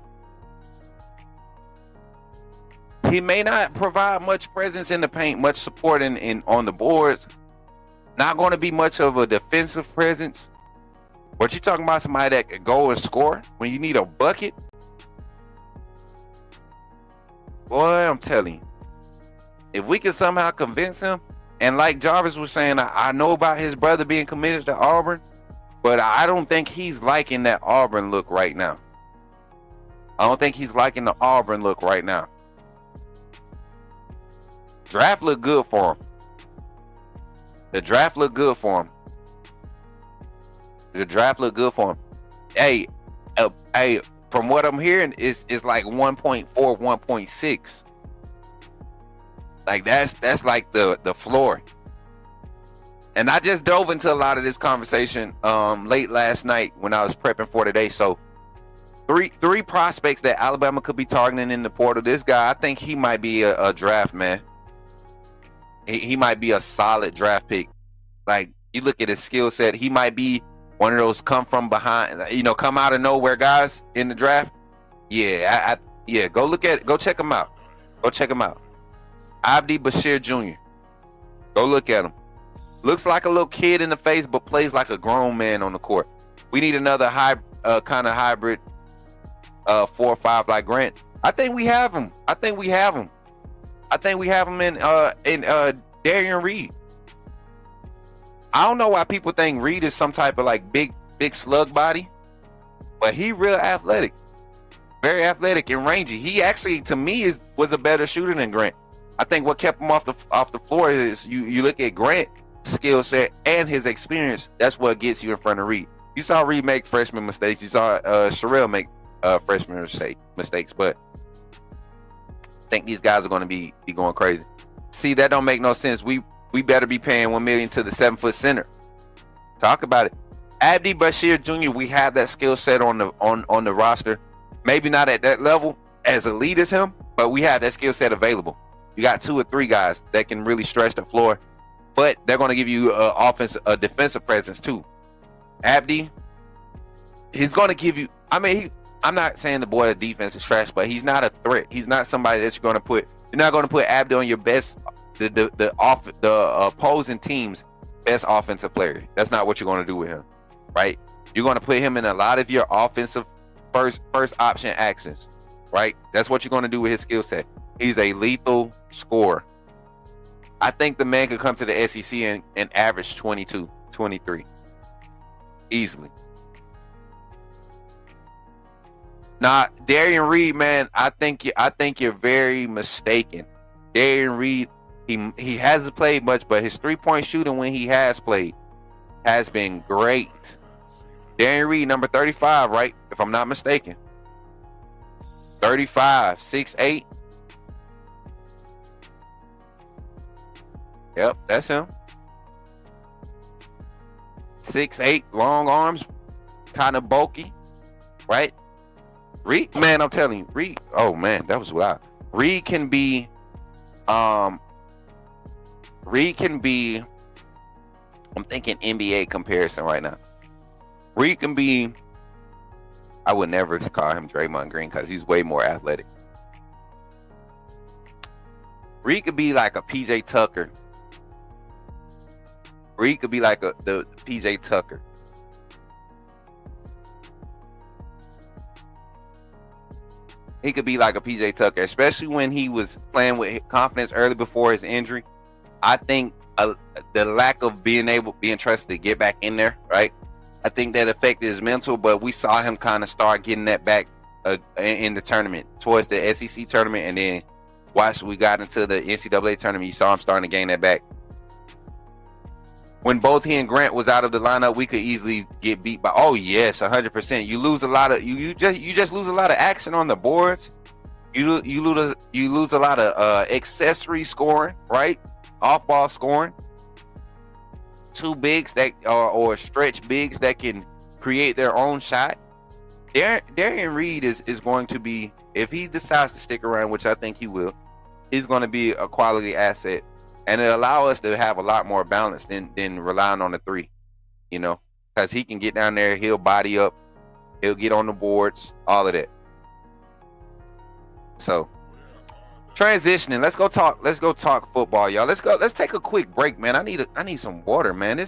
He may not provide much presence in the paint, much support in on the boards. Not going to be much of a defensive presence. What you talking about? Somebody that could go and score when you need a bucket? Boy, I'm telling you, if we can somehow convince him, and like Jarvis was saying, I know about his brother being committed to Auburn, but I don't think he's liking that Auburn look right now. I don't think he's liking the Auburn look right now. Draft looked good for him. The draft looked good for him. The draft looked good for him. Hey, from what I'm hearing, it's like 1.4, 1.6. Like that's like the floor. And I just dove into a lot of this conversation late last night when I was prepping for today. So three prospects that Alabama could be targeting in the portal. This guy, I think he might be a draft man. He might be a solid draft pick. Like, you look at his skill set, he might be one of those come from behind, come out of nowhere guys in the draft. Yeah, go check him out. Go check him out. Abdi Bashir Jr. Go look at him. Looks like a little kid in the face, but plays like a grown man on the court. We need another kind of hybrid 4-5 like Grant. I think we have him. I think we have him in Darian Reed. I don't know why people think Reed is some type of like big slug body, but he real athletic, very athletic and rangy. He actually, to me, was a better shooter than Grant. I think what kept him off the floor is you look at Grant's skill set and his experience. That's what gets you in front of Reed. You saw Reed make freshman mistakes. You saw Sherrill make freshman mistakes, but I think these guys are going to be going crazy. See, that don't make no sense. We better be paying $1 million to the 7-foot center. Talk about it. Abdi Bashir Jr., we have that skill set on the roster. Maybe not at that level as elite as him, but we have that skill set available. You got 2 or 3 guys that can really stretch the floor, but they're going to give you a defensive presence too. Abdi, he's going to give you. I mean, I'm not saying the boy's defense is trash, but he's not a threat. He's not somebody that you're going to put. You're not going to put Abdi on your best, the opposing team's best offensive player. That's not what you're going to do with him, right? You're going to put him in a lot of your offensive first option actions, right? That's what you're going to do with his skill set. He's a lethal scorer. I think the man could come to the SEC and average 22, 23 easily. Nah, Darian Reed, man, I think you're very mistaken. Darian Reed, he hasn't played much, but his 3-point shooting when he has played has been great. Darian Reed, number 35, right? If I'm not mistaken. 35, 6'8". Yep, that's him. 6'8", long arms, kind of bulky, right? Reed, man, I'm telling you, Reed. Oh man, that was wild. Reed can be. I'm thinking NBA comparison right now. Reed can be. I would never call him Draymond Green because he's way more athletic. Reed could be like a PJ Tucker. Reed could be like the PJ Tucker. He could be like a PJ Tucker, especially when he was playing with confidence early before his injury. I think the lack of being trusted to get back in there, right? I think that affected his mental, but we saw him kind of start getting that back in the tournament, towards the SEC tournament, and then once we got into the NCAA tournament, you saw him starting to gain that back. When both he and Grant was out of the lineup, we could easily get beat by. Oh yes, 100%. You lose a lot of you just lose a lot of action on the boards. You lose a lot of accessory scoring, right? Off ball scoring. 2 bigs that or stretch bigs that can create their own shot. Darian Reed is going to be, if he decides to stick around, which I think he will, he's going to be a quality asset. And it allow us to have a lot more balance than relying on the 3, because he can get down there, he'll body up, he'll get on the boards, all of that. So, transitioning, let's go talk football, y'all. Let's take a quick break, man. I need some water, man. I'm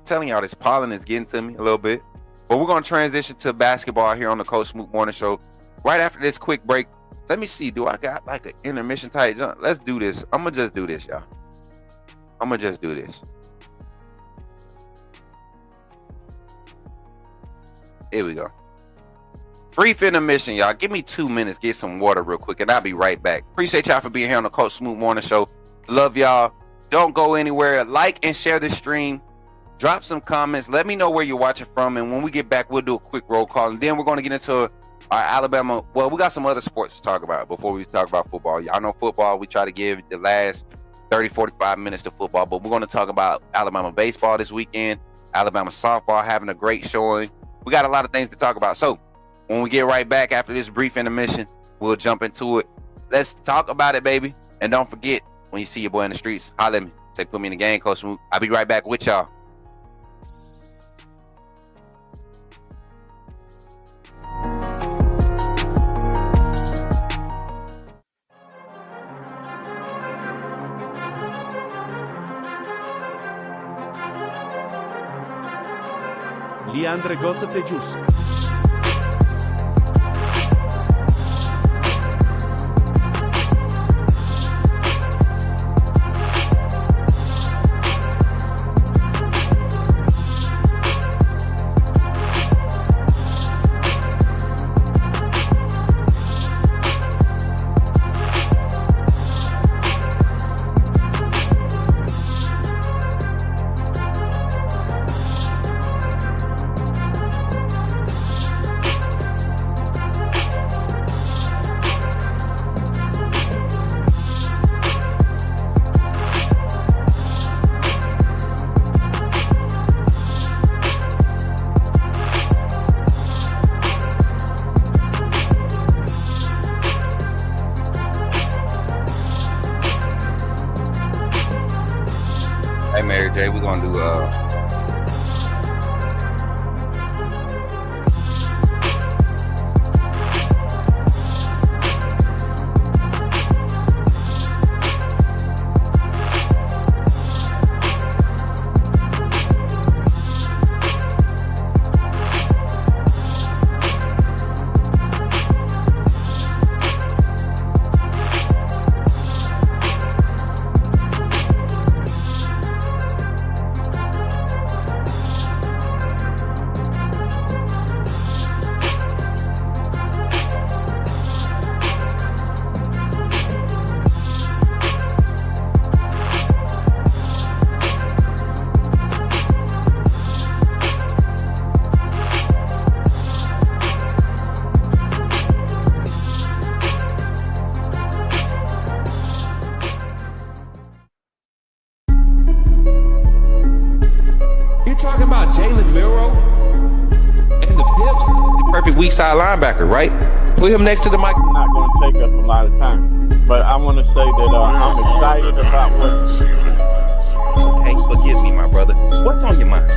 telling y'all, this pollen is getting to me a little bit. But we're going to transition to basketball here on the Coach Smook Morning Show. Right after this quick break, let me see. Do I got like an intermission type jump? Let's do this. I'm going to just do this, y'all. I'm going to just do this. Here we go. Brief intermission, y'all. Give me 2 minutes. Get some water real quick, and I'll be right back. Appreciate y'all for being here on the Coach Smook Morning Show. Love y'all. Don't go anywhere. Like and share the stream. Drop some comments. Let me know where you're watching from, and when we get back, we'll do a quick roll call, and then we're going to get into our Alabama. Well, we got some other sports to talk about before we talk about football. Y'all know football. We try to give the last 30, 45 minutes to football, but we're going to talk about Alabama baseball this weekend. Alabama softball having a great showing. We got a lot of things to talk about. So when we get right back after this brief intermission, we'll jump into it. Let's talk about it, baby. And don't forget, when you see your boy in the streets, holler at me. Say, put me in the game, Coach Smook. I'll be right back with y'all. Leandre Gotte Jus. Hey, Mary J, we're going to do weak side linebacker, right? Put him next to the mic. I'm not going to take up a lot of time, but I want to say that I'm excited about what. Okay, forgive me, my brother. What's on your mind?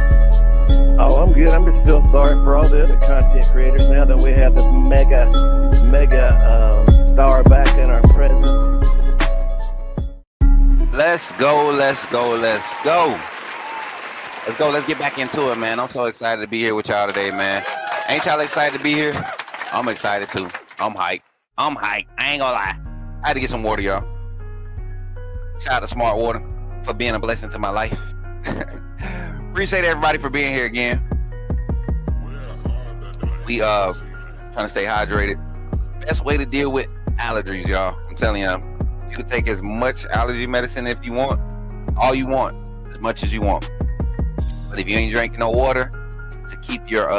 Oh, I'm good. I'm just feeling sorry for all the other content creators now that we have this mega star back in our presence. Let's go. Let's get back into it, man. I'm so excited to be here with y'all today, man. Ain't y'all excited to be here? I'm excited too. I'm hyped. I ain't gonna lie. I had to get some water, y'all. Shout out to Smart Water for being a blessing to my life. Appreciate everybody for being here again. We trying to stay hydrated. Best way to deal with allergies, y'all. I'm telling you, you can take as much allergy medicine if you want, all you want, as much as you want. But if you ain't drinking no water to keep your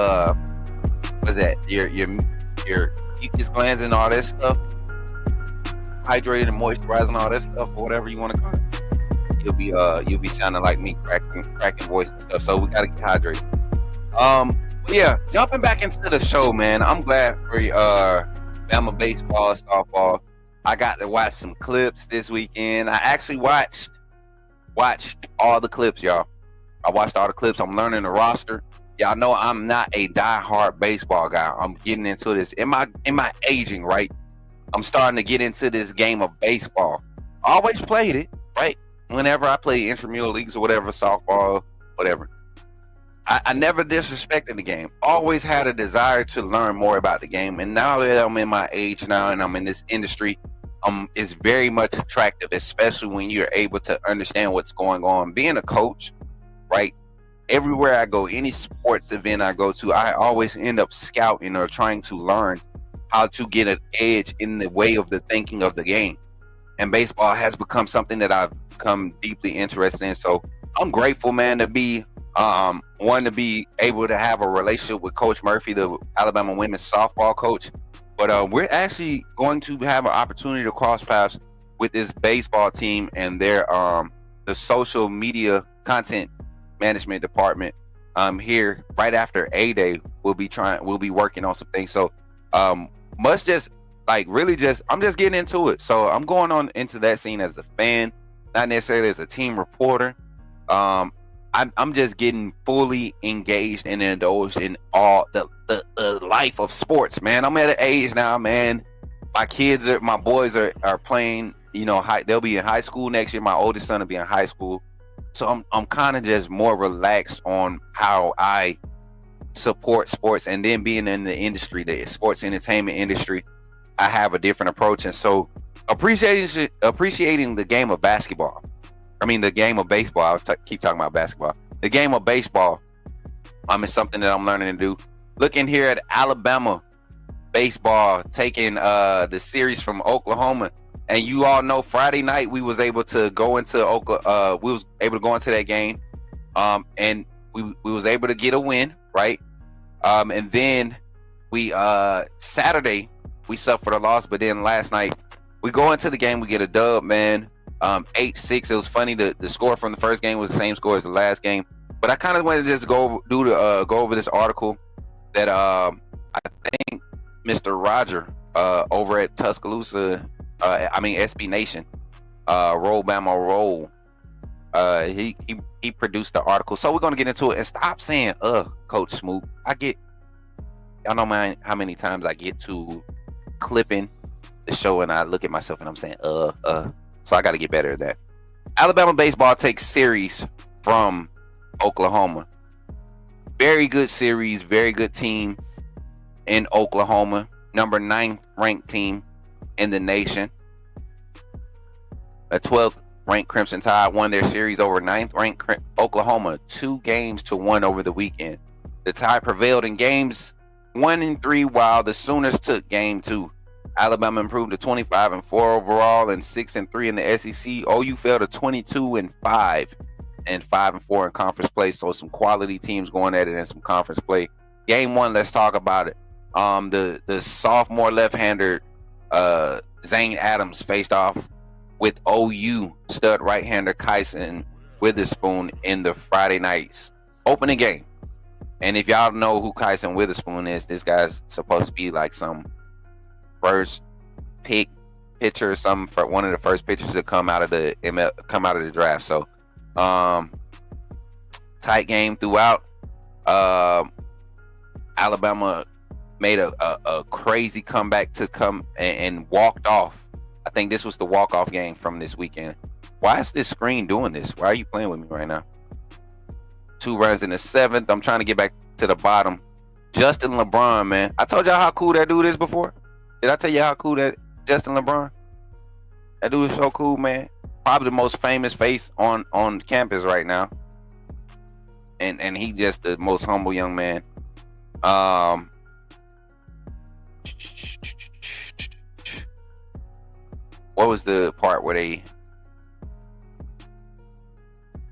your mucus glands and all that stuff hydrated and moisturizing and all that stuff, or whatever you want to call it, you'll be sounding like me, cracking voice and stuff. So we gotta get hydrated. Yeah, jumping back into the show, man. I'm glad for Bama baseball, softball. I got to watch some clips this weekend. I actually watched all the clips, y'all. I watched all the clips. I'm learning the roster. Y'all know I'm not a diehard baseball guy. I'm getting into this. In my aging, right? I'm starting to get into this game of baseball. I always played it, right? Whenever I play intramural leagues or whatever, softball, whatever. I never disrespected the game. Always had a desire to learn more about the game. And now that I'm in my age now and I'm in this industry, it's very much attractive, especially when you're able to understand what's going on. Being a coach, right? Everywhere I go, any sports event I go to, I always end up scouting or trying to learn how to get an edge in the way of the thinking of the game. And baseball has become something that I've become deeply interested in. So I'm grateful, man, to be one, to be able to have a relationship with Coach Murphy, the Alabama women's softball coach. But we're actually going to have an opportunity to cross paths with this baseball team and their the social media content management department here right after A-Day. We'll be working on some things. So must just I'm just getting into it. So I'm going on into that scene as a fan, not necessarily as a team reporter. I'm just getting fully engaged and indulged in all the life of sports, man. I'm at an age now, man. My boys are playing, they'll be in high school next year. My oldest son will be in high school. So I'm kind of just more relaxed on how I support sports, and then being in the industry, the sports entertainment industry, I have a different approach. And so appreciating the game of basketball. I mean, the game of baseball. Keep talking about basketball. The game of baseball is something that I'm learning to do. Looking here at Alabama baseball taking the series from Oklahoma, and you all know Friday night we was able to go into that game, and we was able to get a win, right? And then we Saturday we suffered a loss, but then last night we go into the game, we get a dub, man. 8-6. It was funny. The score from the first game was the same score as the last game. But I kind of wanted to just go over this article that I think Mr. Roger over at Tuscaloosa, SB Nation, Roll Bama Roll. He produced the article. So we're gonna get into it, and stop saying Coach Smook. Y'all know how many times I get to clipping the show and I look at myself and I'm saying so I got to get better at that. Alabama baseball takes series from Oklahoma. Very good series, very good team in Oklahoma. Number 9 ranked team in the nation. A 12th ranked Crimson Tide won their series over 9th ranked Oklahoma 2-1 over the weekend. The Tide prevailed in games 1 and 3, while the Sooners took game 2. Alabama improved to 25-4 overall and 6-3 in the SEC. OU fell to 22-5 and 5-4 in conference play. So some quality teams going at it in some conference play. Game 1, let's talk about it. The sophomore left-hander Zane Adams faced off with OU stud right-hander Kyson Witherspoon in the Friday night's opening game. And if y'all know who Kyson Witherspoon is, this guy's supposed to be like some first pick pitcher or something, for one of the first pitchers to come out of the draft. So tight game throughout. Alabama made a crazy comeback to come and walked off. I think this was the walk-off game from this weekend. Why is this screen doing this? Why are you playing with me right now? 2 runs in the 7th. I'm trying to get back to the bottom. Justin LeBron, man. I told y'all how cool that dude is before. Did I tell you how cool that Justin LeBron? That dude is so cool, man. Probably the most famous face on campus right now. And he just the most humble young man. What was the part where they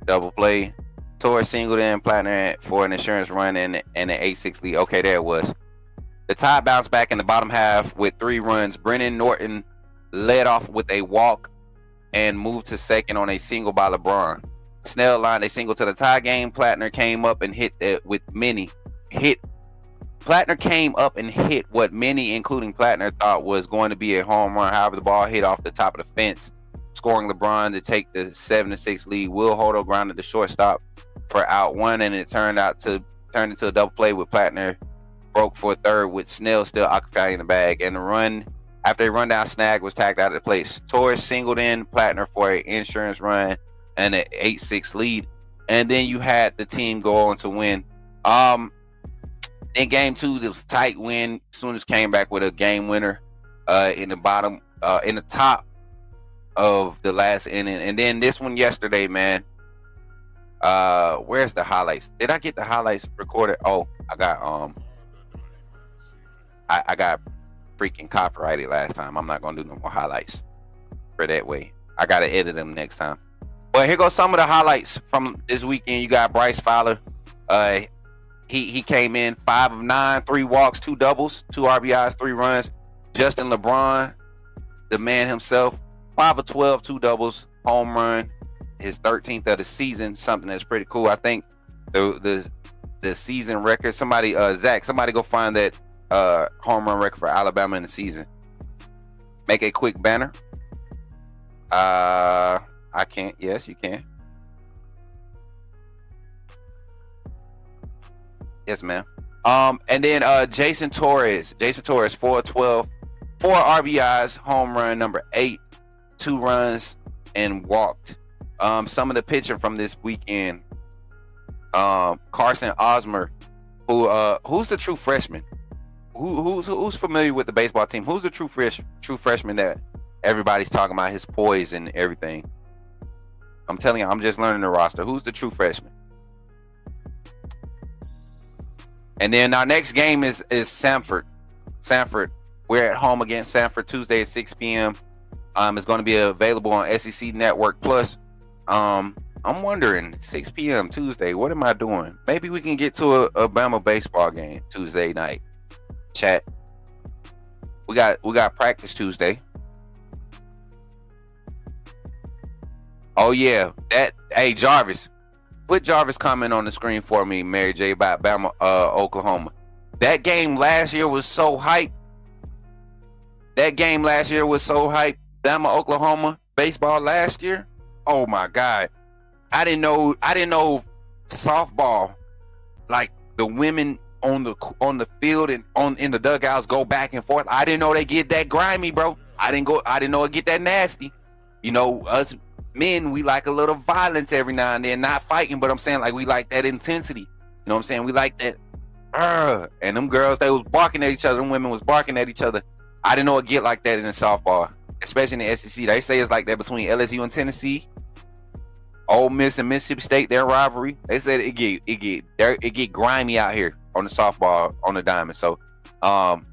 double play? Torres singled in Plattner for an insurance run and an 8-6 lead. Okay, there it was. The Tide bounced back in the bottom half with 3 runs. Brennan Norton led off with a walk and moved to second on a single by LeBron. Snell lined a single to the tie game. Plattner came up and hit what many, including Plattner, thought was going to be a home run. However, the ball hit off the top of the fence, scoring LeBron to take the 7-6 lead. Will Hodo grounded the shortstop for out 1, and it turned into a double play with Plattner broke for a third with Snell still occupying the bag, and the run after a rundown snag was tagged out of the place. Torres singled in Plattner for an insurance run and an 8-6 lead, and then you had the team go on to win In game 2, it was a tight win. Sooners came back with a game winner in the top of the last inning. And then this one yesterday, man. Where's the highlights? Did I get the highlights recorded? Oh, I got I got freaking copyrighted last time. I'm not gonna do no more highlights for that way. I gotta edit them next time. But here goes some of the highlights from this weekend. You got Bryce Fowler. He came in 5 of 9, 3 walks, 2 doubles, 2 RBIs, 3 runs. Justin LeBron, the man himself, 5 of 12, 2 doubles, home run, his 13th of the season. Something that's pretty cool. I think the season record. Somebody, Zach, somebody go find that home run record for Alabama in the season. Make a quick banner. I can't. Yes, you can. Yes, ma'am. And then Jason Torres, 4 of 12, 4 RBIs, home run number 8, 2 runs, and walked. Some of the pitching from this weekend. Carson Osmer, who's the true freshman? Who's familiar with the baseball team? Who's the true freshman that everybody's talking about, his poise and everything? I'm telling you, I'm just learning the roster. Who's the true freshman? And then our next game is Sanford. We're at home against Sanford Tuesday at 6 p.m. It's going to be available on SEC Network Plus. I'm wondering, 6 p.m. Tuesday, what am I doing? Maybe we can get to a Bama baseball game Tuesday night. Chat. We got practice Tuesday. Oh yeah, hey Jarvis. Put Jarvis' comment on the screen for me, Mary J, about Bama, Oklahoma. That game last year was so hype. Bama, Oklahoma baseball last year. Oh my God, I didn't know softball, like the women on the field and in the dugouts go back and forth. I didn't know they get that grimy, bro. I didn't know it get that nasty. You know, us men, we like a little violence every now and then, not fighting, but I'm saying, like, we like that intensity. You know what I'm saying? We like that. And them girls, they was barking at each other. Them women was barking at each other. I didn't know it get like that in the softball, especially in the SEC. They say it's like that between LSU and Tennessee, Ole Miss and Mississippi State, their rivalry. They said it get grimy out here on the softball, on the diamond. So, I'm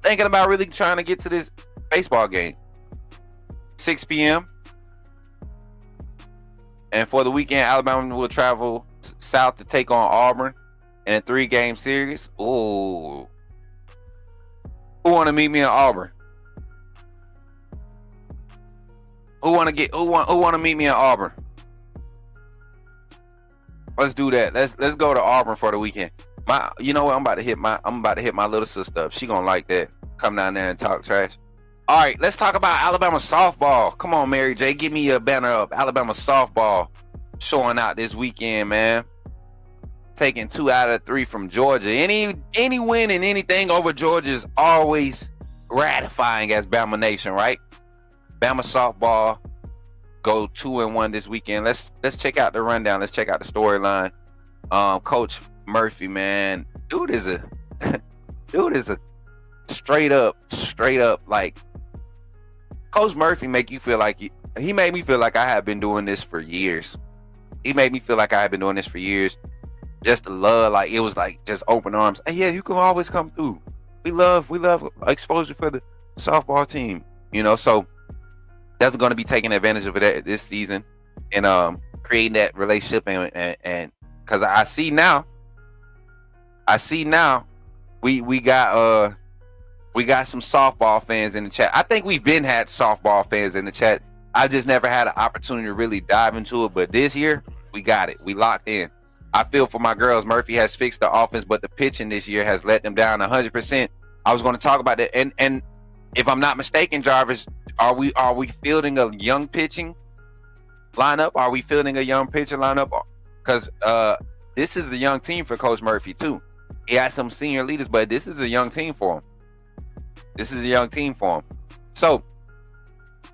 thinking about really trying to get to this baseball game. 6 p.m. And for the weekend, Alabama will travel south to take on Auburn in a 3-game series. Ooh. Who want to meet me in Auburn? Who want to meet me in Auburn? Let's do that. Let's go to Auburn for the weekend. You know what? I'm about to hit my little sister up. She gonna like that. Come down there and talk trash. All right, let's talk about Alabama softball. Come on, Mary J, give me a banner up. Alabama softball showing out this weekend, man. Taking 2 out of 3 from Georgia. Any win and anything over Georgia is always gratifying as Bama Nation, right? Bama softball go 2-1 this weekend. Let's check out the rundown. Let's check out the storyline. Coach Murphy, man, dude is a straight up like. Coach Murphy make you feel like he made me feel like I have been doing this for years. Just the love, like it was like just open arms. Hey, yeah, you can always come through. We love exposure for the softball team. You know, so that's going to be taking advantage of it this season and creating that relationship and because I see now we got some softball fans in the chat. I think we've been had softball fans in the chat. I just never had an opportunity to really dive into it. But this year, we got it. We locked in. I feel for my girls. Murphy has fixed the offense, but the pitching this year has let them down 100%. I was going to talk about that. And if I'm not mistaken, Jarvis, are we fielding a young pitching lineup? Are we fielding a young pitcher lineup? Because this is the young team for Coach Murphy, too. He had some senior leaders, but this is a young team for him. So,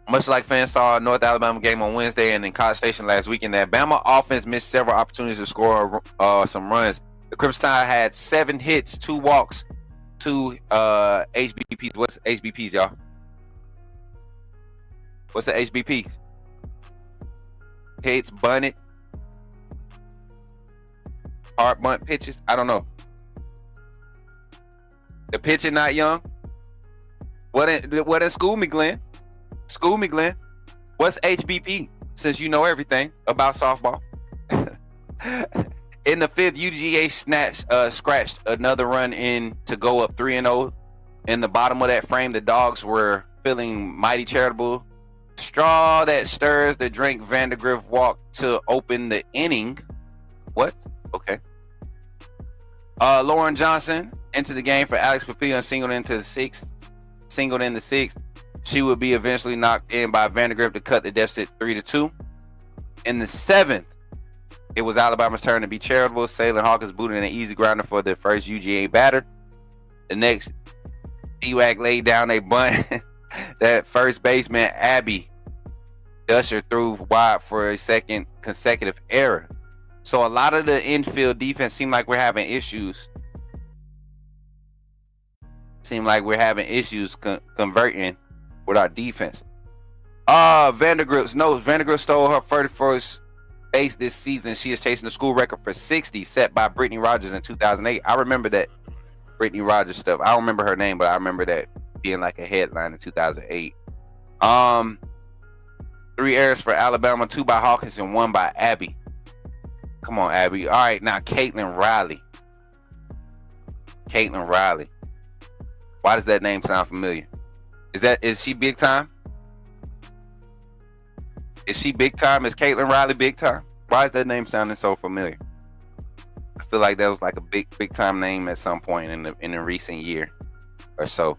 much like fans saw North Alabama game on Wednesday and in College Station last weekend, that Bama offense missed several opportunities to score some runs. The Crimson Tide had 7 hits, 2 walks, 2 HBPs. What's HBPs, y'all? What's the HBP? Hits, bunted, hard bunt pitches. I don't know. The pitcher not young. What in school me, Glenn? School me, Glenn. What's HBP? Since you know everything about softball. In the 5th, UGA scratched another run in to go up 3-0. In the bottom of that frame, the Dogs were feeling mighty charitable. Straw that stirs the drink. Vandergrift walked to open the inning. What? Okay. Lauren Johnson entered the game for Alex Papilla and singled in the 6th. She would be eventually knocked in by Vandergrift to cut the deficit 3-2. In the 7th, it was Alabama's turn to be charitable. Salem Hawkins booted in an easy grounder for the first UGA batter. The next, EWAC laid down a bunt that first baseman Abby Dusher threw wide for a second consecutive error. So a lot of the infield defense seemed like we're having issues. Converting with our defense. Vandergrift stole her 31st base this season. She is chasing the school record for 60 set by Brittany Rogers in 2008. I remember that Brittany Rogers stuff. I don't remember her name, but I remember that being like a headline in 2008. 3 errors for Alabama, 2 by Hawkins and 1 by Abby. Come on, Abby. All right, now Caitlin Riley. Why does that name sound familiar? Is she big time? Is she big time? Is Caitlin Riley big time? Why is that name sounding so familiar? I feel like that was like a big time name at some point in the recent year or so.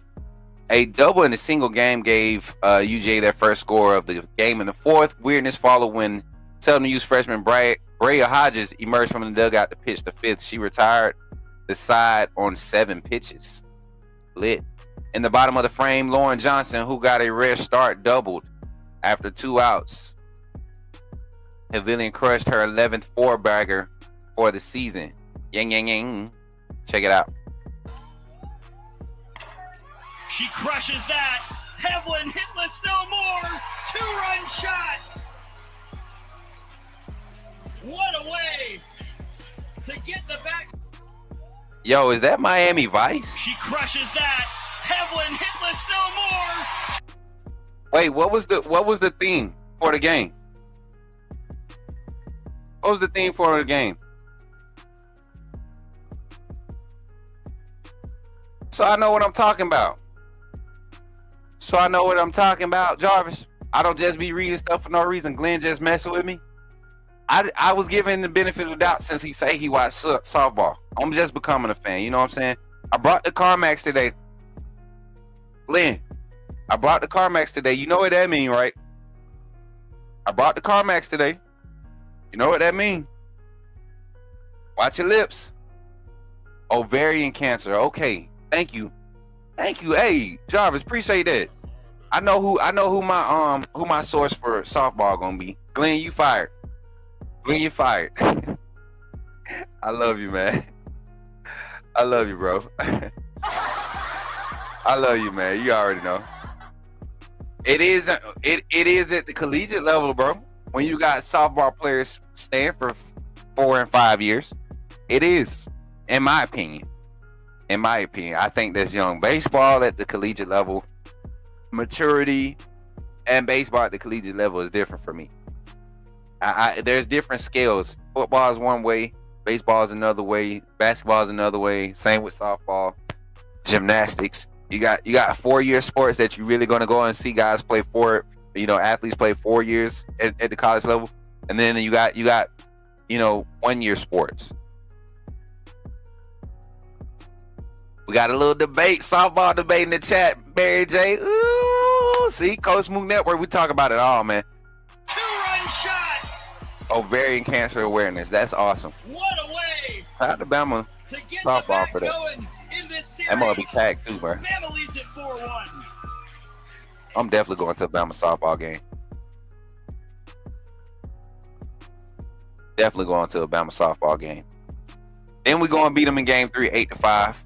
A double in a single game gave UGA their first score of the game in the 4th. Weirdness followed when seldom used freshman Brea Hodges emerged from the dugout to pitch the 5th. She retired the side on 7 pitches. Lit. In the bottom of the frame, Lauren Johnson, who got a rare start, doubled after 2 outs. Pavilion crushed her 11th 4-bagger for the season. Yang. Check it out. She crushes that. Hevlin hitless no more. 2-run shot. What a way to get the back. Yo, is that Miami Vice? She crushes that. Hevlin hitless no more. Wait, what was the theme for the game? What was the theme for the game? So I know what I'm talking about. Jarvis. I don't just be reading stuff for no reason. Glenn just messing with me. I was giving the benefit of the doubt since he say he watched softball. I'm just becoming a fan. You know what I'm saying? I brought the CarMax today. Glenn, I brought the CarMax today. You know what that mean, right? I brought the CarMax today. You know what that mean? Watch your lips. Ovarian cancer. Okay. Thank you. Hey, Jarvis, appreciate that. I know who my source for softball gonna be. Glenn, you fired. I love you, man. I love you, bro. I love you, man. You already know. It is at the collegiate level, bro. When you got softball players staying for 4 and 5 years, it is, in my opinion. I think that's young. Baseball at the collegiate level, maturity, and baseball at the collegiate level is different for me. There's different scales. Football is one way, baseball is another way, basketball is another way. Same with softball, gymnastics. You got 4-year sports that you're really gonna go and see guys play athletes play 4 years at the college level, and then you got 1-year sports. We got a little debate, softball debate in the chat, Mary J. Ooh, see, Coach Smook Network, we talk about it all, man. 2-run shot. Ovarian cancer awareness. That's awesome. What a way Alabama to get softball the for back that. going in this series. That might be tagged too, bro. Bama leads it 4-1. I'm definitely going to a Bama softball game. Then we go and beat them in game 3, 8-5.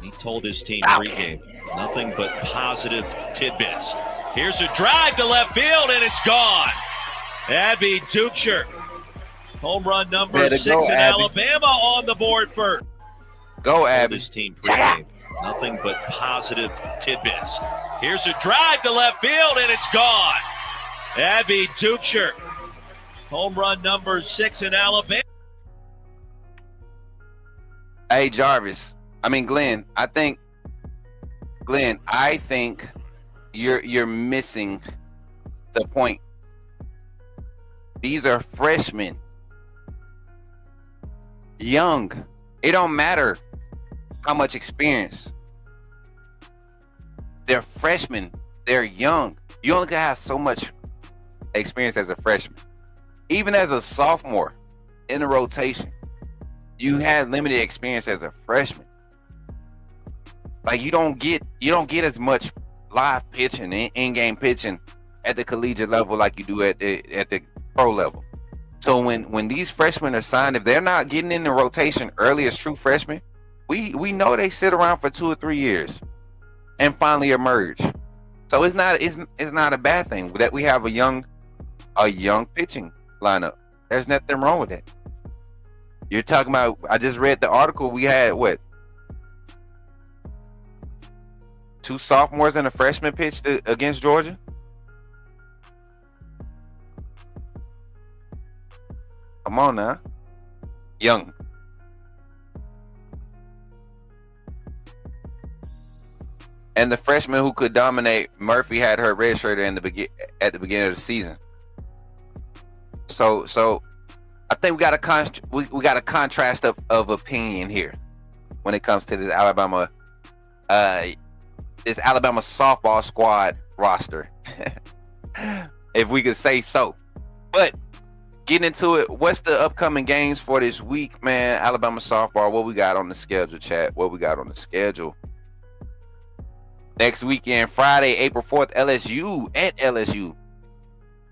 He told his team pregame, nothing but positive tidbits. Here's a drive to left field, and it's gone. Abby Ducher, home run number 6 in Abby. Alabama on the board first. Go, Abby. His team pregame, nothing but positive tidbits. Here's a drive to left field, and it's gone. Abby Ducher, home run number 6 in Alabama. Hey, Glenn, I think you're missing the point. These are freshmen. Young. It don't matter how much experience. They're freshmen. They're young. You only can have so much experience as a freshman. Even as a sophomore in the rotation, you had limited experience as a freshman. Like you don't get as much live pitching and in-game pitching at the collegiate level like you do at the pro level. So when these freshmen are signed, if they're not getting in the rotation early as true freshmen, we know they sit around for 2 or 3 years and finally emerge. So it's not a bad thing that we have a young pitching lineup. There's nothing wrong with that. You're talking about, I just read the article, we had 2 sophomores and a freshman pitched against Georgia. Come on now. Young. And the freshman who could dominate, Murphy had her redshirted at the beginning of the season. So I think we got a contrast of opinion here when it comes to this Alabama softball squad roster, if we could say so. But getting into it, what's the upcoming games for this week, man? Alabama softball, what we got on the schedule, chat? What we got on the schedule? Next weekend, Friday, April 4th, LSU at LSU.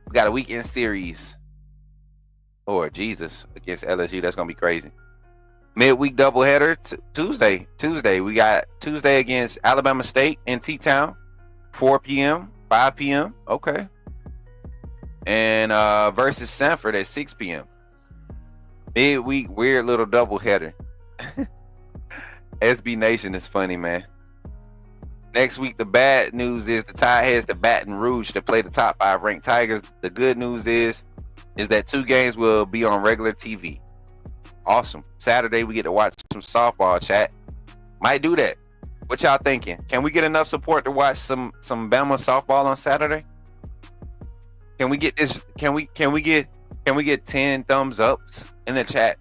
We got a weekend series. Lord Jesus, against LSU. That's going to be crazy. Midweek doubleheader Tuesday. We got Tuesday against Alabama State in T-Town, 4 p.m., 5 p.m. Okay. And versus Sanford at 6 p.m. Midweek, weird little doubleheader. SB Nation is funny, man. Next week, the bad news is the Tide heads to Baton Rouge to play the top 5 ranked Tigers. The good news is that 2 games will be on regular TV. Awesome. Saturday, we get to watch some softball, chat. Might do that. What y'all thinking? Can we get enough support to watch some Bama softball on Saturday? Can we get this? Can we get 10 thumbs ups in the chat?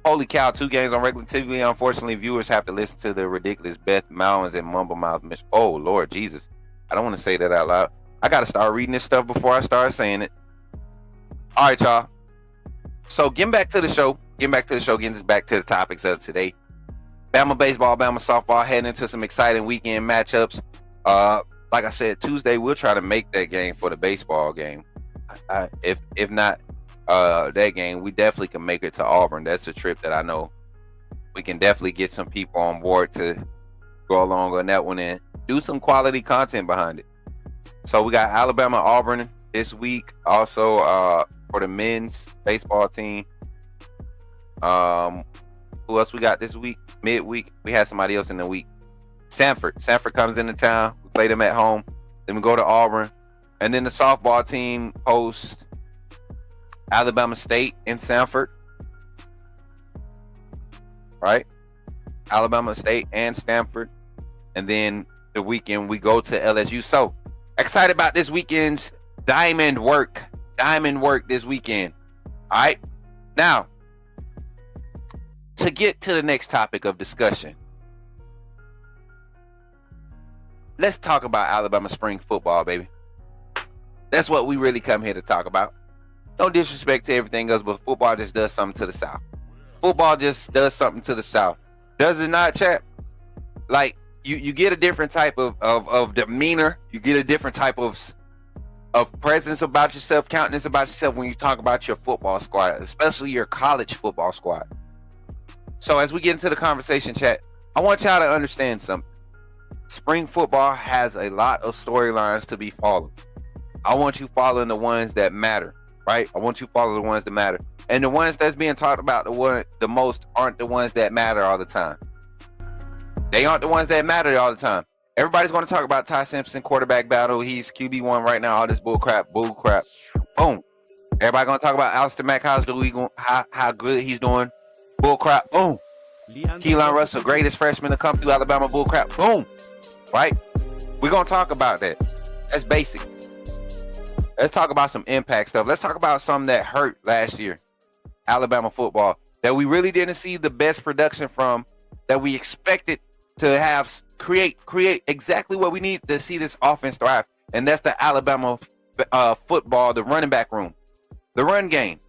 Holy cow, 2 games on regular TV. Unfortunately, viewers have to listen to the ridiculous Beth Mowins and Mumble Mouth. Oh, Lord Jesus. I don't want to say that out loud. I got to start reading this stuff before I start saying it. All right, y'all. So getting back to the show, getting back to the topics of today. Bama baseball, Bama softball, heading into some exciting weekend matchups. Like I said, Tuesday, we'll try to make that game for the baseball game. If not that game, we definitely can make it to Auburn. That's a trip that I know we can definitely get some people on board to go along on that one and do some quality content behind it. So we got Alabama, Auburn this week. Also, for the men's baseball team. Who else we got this week? Midweek, we had somebody else in the week. Sanford comes into town. We play them at home. Then we go to Auburn. And then the softball team hosts Alabama State in Sanford. Right? Alabama State and Stanford. And then the weekend we go to LSU. So excited about this weekend's diamond work this weekend. All right. Now, to get to the next topic of discussion, let's talk about Alabama spring football, baby. That's what we really come here to talk about. No disrespect to everything else, but football just does something to the South. Football just does something to the South. Does it not, chap? Like, you get a different type of demeanor. You get a different type of of presence about yourself, countenance about yourself when you talk about your football squad, especially your college football squad. So as we get into the conversation, chat, I want y'all to understand something. Spring football has a lot of storylines to be followed. I want you following the ones that matter, right? I want you following the ones that matter. And the ones that's being talked about the most aren't the ones that matter all the time. They aren't the ones that matter all the time. Everybody's going to talk about Ty Simpson quarterback battle. He's QB1 right now. All this bull crap. Boom. Everybody going to talk about Alistair Mack. How good he's doing. Bull crap. Boom. Keelan Russell, greatest freshman to come through Alabama. Bull crap. Boom. Right? We're going to talk about that. That's basic. Let's talk about some impact stuff. Let's talk about something that hurt last year. Alabama football. That we really didn't see the best production from. That we expected to have create exactly what we need to see this offense thrive. And that's the Alabama football, the running back room. The run game.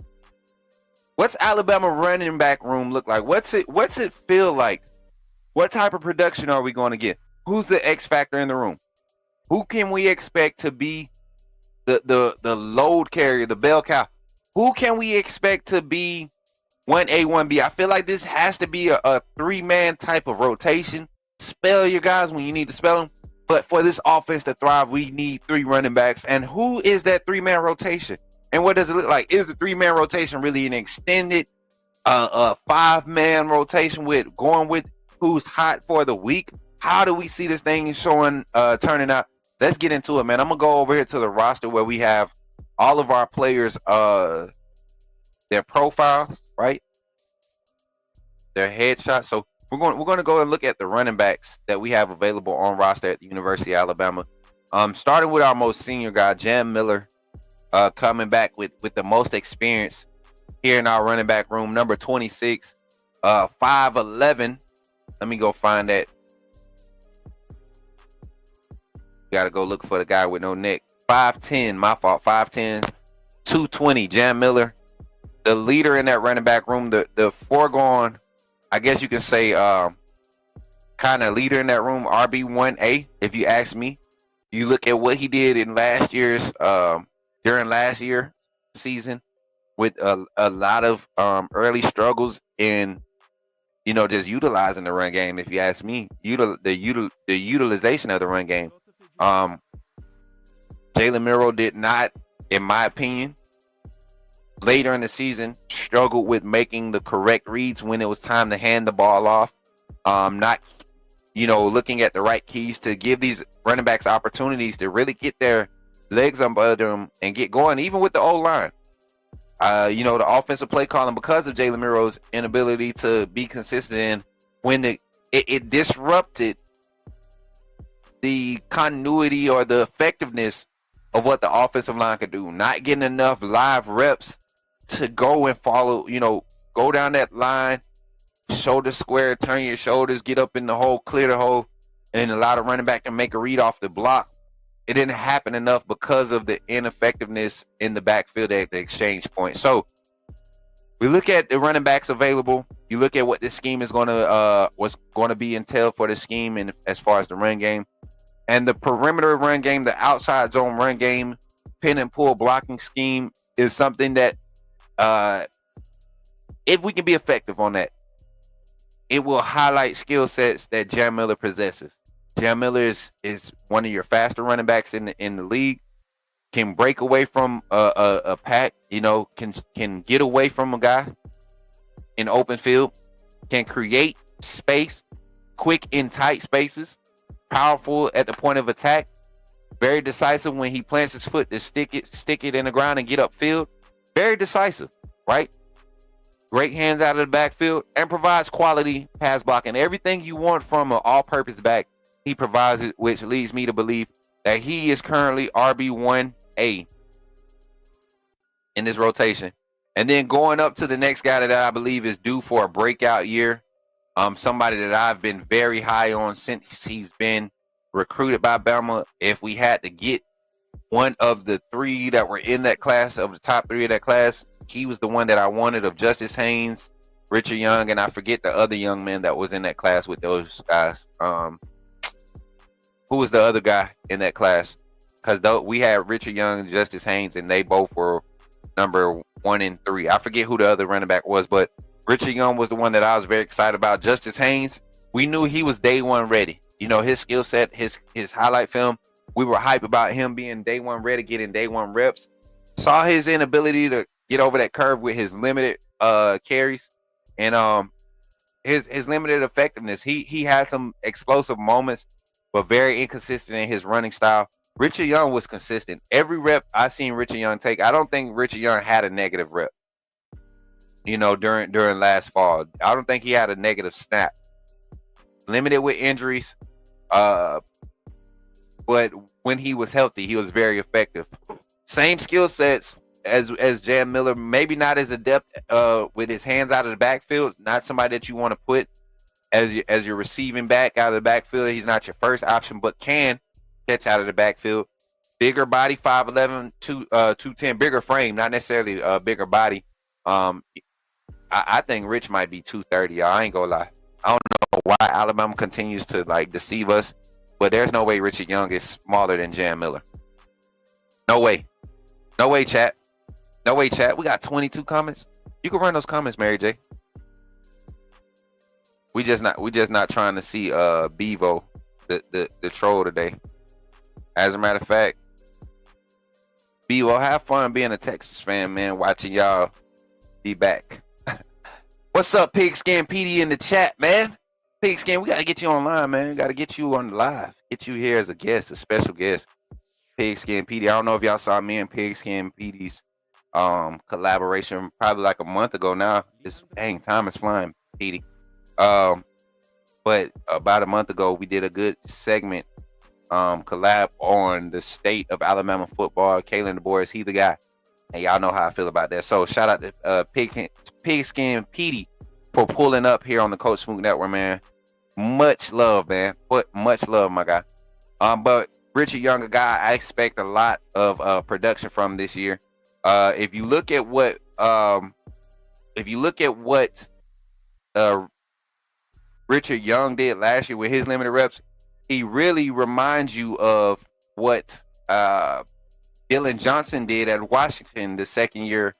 What's Alabama running back room look like? What's it feel like? What type of production are we going to get? Who's the X factor in the room? Who can we expect to be the load carrier, the bell cow? Who can we expect to be 1A, 1B? I feel like this has to be a three-man type of rotation. Spell your guys when you need to spell them. But for this offense to thrive, we need three running backs. And who is that three-man rotation? And what does it look like? Is the three-man rotation really an extended five-man rotation with who's hot for the week? How do we see this thing turning out? Let's get into it, man. I'm going to go over here to the roster where we have all of our players, their profiles, right? Their headshots. So we're going to go and look at the running backs that we have available on roster at the University of Alabama. Starting with our most senior guy, Jam Miller, coming back with the most experience here in our running back room, number 26, 5'11". Let me go find that. Got to go look for the guy with no neck. 5'10", my fault. 5'10", 220. Jam Miller, the leader in that running back room, the foregone, I guess you can say, kind of leader in that room, RB1A, if you ask me. You look at what he did in during last year's season with a lot of early struggles in, just utilizing the run game, if you ask me. The utilization of the run game. Jalen Miro did not, in my opinion, later in the season, struggled with making the correct reads when it was time to hand the ball off. Not, looking at the right keys to give these running backs opportunities to really get their legs under them and get going, even with the O-line. The offensive play calling, because of Jalen Miro's inability to be consistent in when it disrupted the continuity or the effectiveness of what the offensive line could do. Not getting enough live reps to go and follow, go down that line, shoulder square, turn your shoulders, get up in the hole, clear the hole, and allow the running back to make a read off the block. It didn't happen enough because of the ineffectiveness in the backfield at the exchange point. So we look at the running backs available. You look at what this scheme is what's going to be entailed for the scheme, and as far as the run game and the perimeter run game, the outside zone run game, pin and pull blocking scheme is something that, if we can be effective on that, it will highlight skill sets that Jam Miller possesses. Jam Miller is one of your faster running backs in the league. Can break away from a pack, can get away from a guy in open field, can create space, quick in tight spaces, powerful at the point of attack, very decisive when he plants his foot to stick it in the ground and get upfield. Very decisive, right? Great hands out of the backfield, and provides quality pass blocking. Everything you want from an all-purpose back, he provides it, which leads me to believe that he is currently RB1A in this rotation. And then going up to the next guy that I believe is due for a breakout year, somebody that I've been very high on since he's been recruited by Bama. If we had to get one of the three that were in that class, of the top three of that class, he was the one that I wanted, of Justice Haynes, Richard Young, and I forget the other young man that was in that class with those guys. Who was the other guy in that class because we had Richard Young and Justice Haynes, and they both were number 1 and 3. I forget who the other running back was, but Richard Young was the one that I was very excited about. Justice Haynes, we knew he was day one ready. You know, his skill set, his highlight film, we were hyped about him being day one ready, getting day one reps. Saw his inability to get over that curve with his limited carries and his limited effectiveness. He had some explosive moments, but very inconsistent in his running style. Richard Young was consistent. Every rep I seen Richard Young take, I don't think Richard Young had a negative rep. You know, during last fall, I don't think he had a negative snap. Limited with injuries, but when he was healthy, he was very effective. Same skill sets as Jan Miller, maybe not as adept with his hands out of the backfield. Not somebody that you want to put as your receiving back out of the backfield. He's not your first option, but can catch out of the backfield. Bigger body, 5'11", 210, bigger frame, not necessarily a bigger body. I think Rich might be 230. Y'all. I ain't gonna lie. I don't know why Alabama continues to like deceive us, but there's no way Richard Young is smaller than Jan Miller. No way. No way, chat. No way, chat. We got 22 comments. You can run those comments, Mary J. We just not trying to see Bevo, the troll today. As a matter of fact, Bevo, have fun being a Texas fan, man. Watching y'all be back. What's up, Pigskin PD in the chat, man? Pigskin, we got to get you online, man. We got to get you on the live. Get you here as a guest, a special guest. Pigskin PD. I don't know if y'all saw me and Pigskin PD's collaboration probably like a month ago now. Just dang, time is flying, PD. But about a month ago, we did a good segment collab on the state of Alabama football. Kalen DeBoer, he the guy. And y'all know how I feel about that. So shout out to Pigskin Petey for pulling up here on the Coach Smook Network, man. Much love, man. Much love, my guy. But Richard Young, a guy I expect a lot of production from this year. If you look at what Richard Young did last year with his limited reps, he really reminds you of what Dylan Johnson did at Washington the second year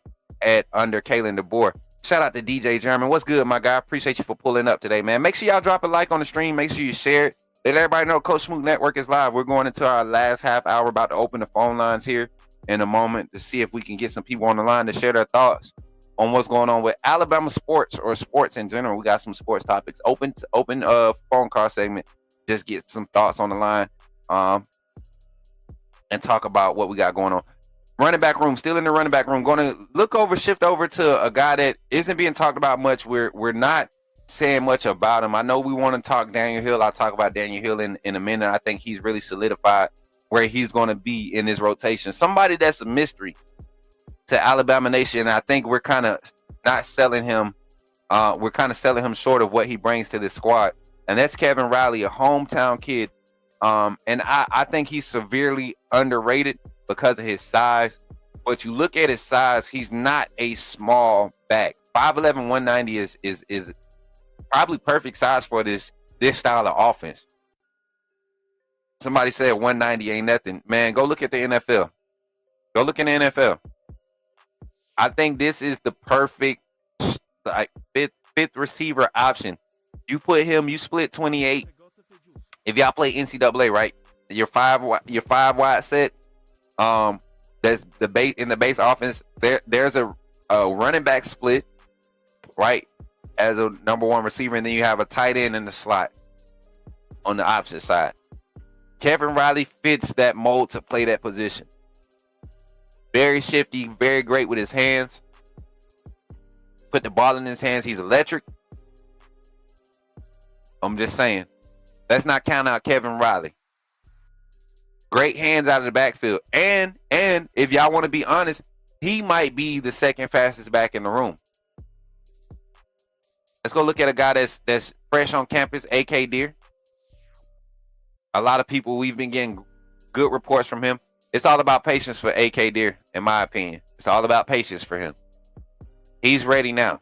under Kalen DeBoer. Shout out to DJ German. What's good, my guy? Appreciate you for pulling up today, man. Make sure y'all drop a like on the stream. Make sure you share it. Let everybody know Coach Smook Network is live. We're going into our last half hour, about to open the phone lines here in a moment to see if we can get some people on the line to share their thoughts on what's going on with Alabama sports or sports in general. We got some sports topics. Open phone call segment. Just get some thoughts on the line and talk about what we got going on. Running back room, still in the running back room. Going to shift over to a guy that isn't being talked about much. We're not saying much about him. I know we want to talk Daniel Hill. I'll talk about Daniel Hill in a minute. I think he's really solidified where he's going to be in this rotation. Somebody that's a mystery to Alabama Nation. And I think we're kind of not selling him. We're kind of selling him short of what he brings to this squad. And that's Kevin Riley, a hometown kid. And I think he's severely underrated because of his size. But you look at his size, he's not a small back. 5'11", 190 is probably perfect size for this style of offense. Somebody said 190 ain't nothing. Man, go look at the NFL. Go look in the NFL. I think this is the perfect fifth receiver option. You put him, you split 28. If y'all play NCAA, right? Your five wide set. That's the base in the base offense. There's a running back split, right? As a number one receiver, and then you have a tight end in the slot on the opposite side. Kevin Riley fits that mold to play that position. Very shifty, very great with his hands. Put the ball in his hands. He's electric. I'm just saying. Let's not count out Kevin Riley. Great hands out of the backfield. And if y'all want to be honest, he might be the second fastest back in the room. Let's go look at a guy that's fresh on campus, AK Deer. A lot of people, we've been getting good reports from him. It's all about patience for AK Deer, in my opinion. It's all about patience for him. He's ready now.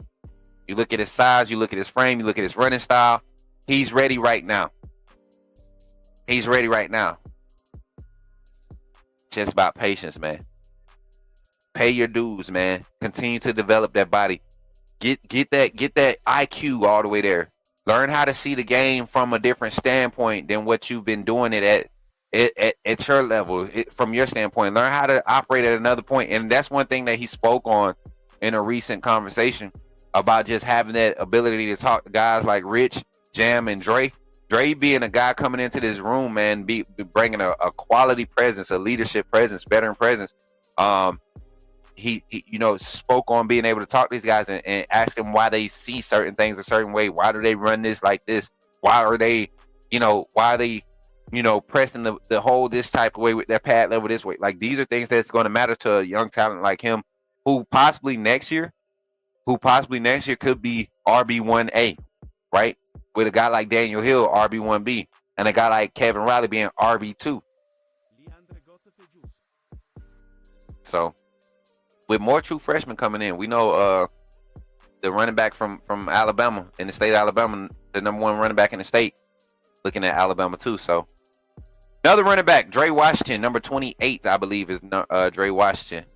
You look at his size, you look at his frame, you look at his running style. He's ready right now. He's ready right now. just about patience, man. Pay your dues, man. Continue to develop that body. Get that IQ all the way there. Learn how to see the game from a different standpoint than what you've been doing it at your level, from your standpoint. Learn how to operate at another point. And that's one thing that he spoke on in a recent conversation about just having that ability to talk to guys like Rich, Jam, and Dre. Dre being a guy coming into this room, man, be bringing a quality presence, a leadership presence, veteran presence. He spoke on being able to talk to these guys and ask them why they see certain things a certain way. Why do they run this like this? Why are they pressing the hole this type of way with their pad level this way? Like, these are things that's going to matter to a young talent like him, who possibly next year could be RB1A, right? With a guy like Daniel Hill, RB1B, and a guy like Kevin Riley being RB2. So, with more true freshmen coming in, we know the running back from Alabama, in the state of Alabama, the number one running back in the state, looking at Alabama too. So, another running back, Dre Washington, number 28, I believe is Dre Washington.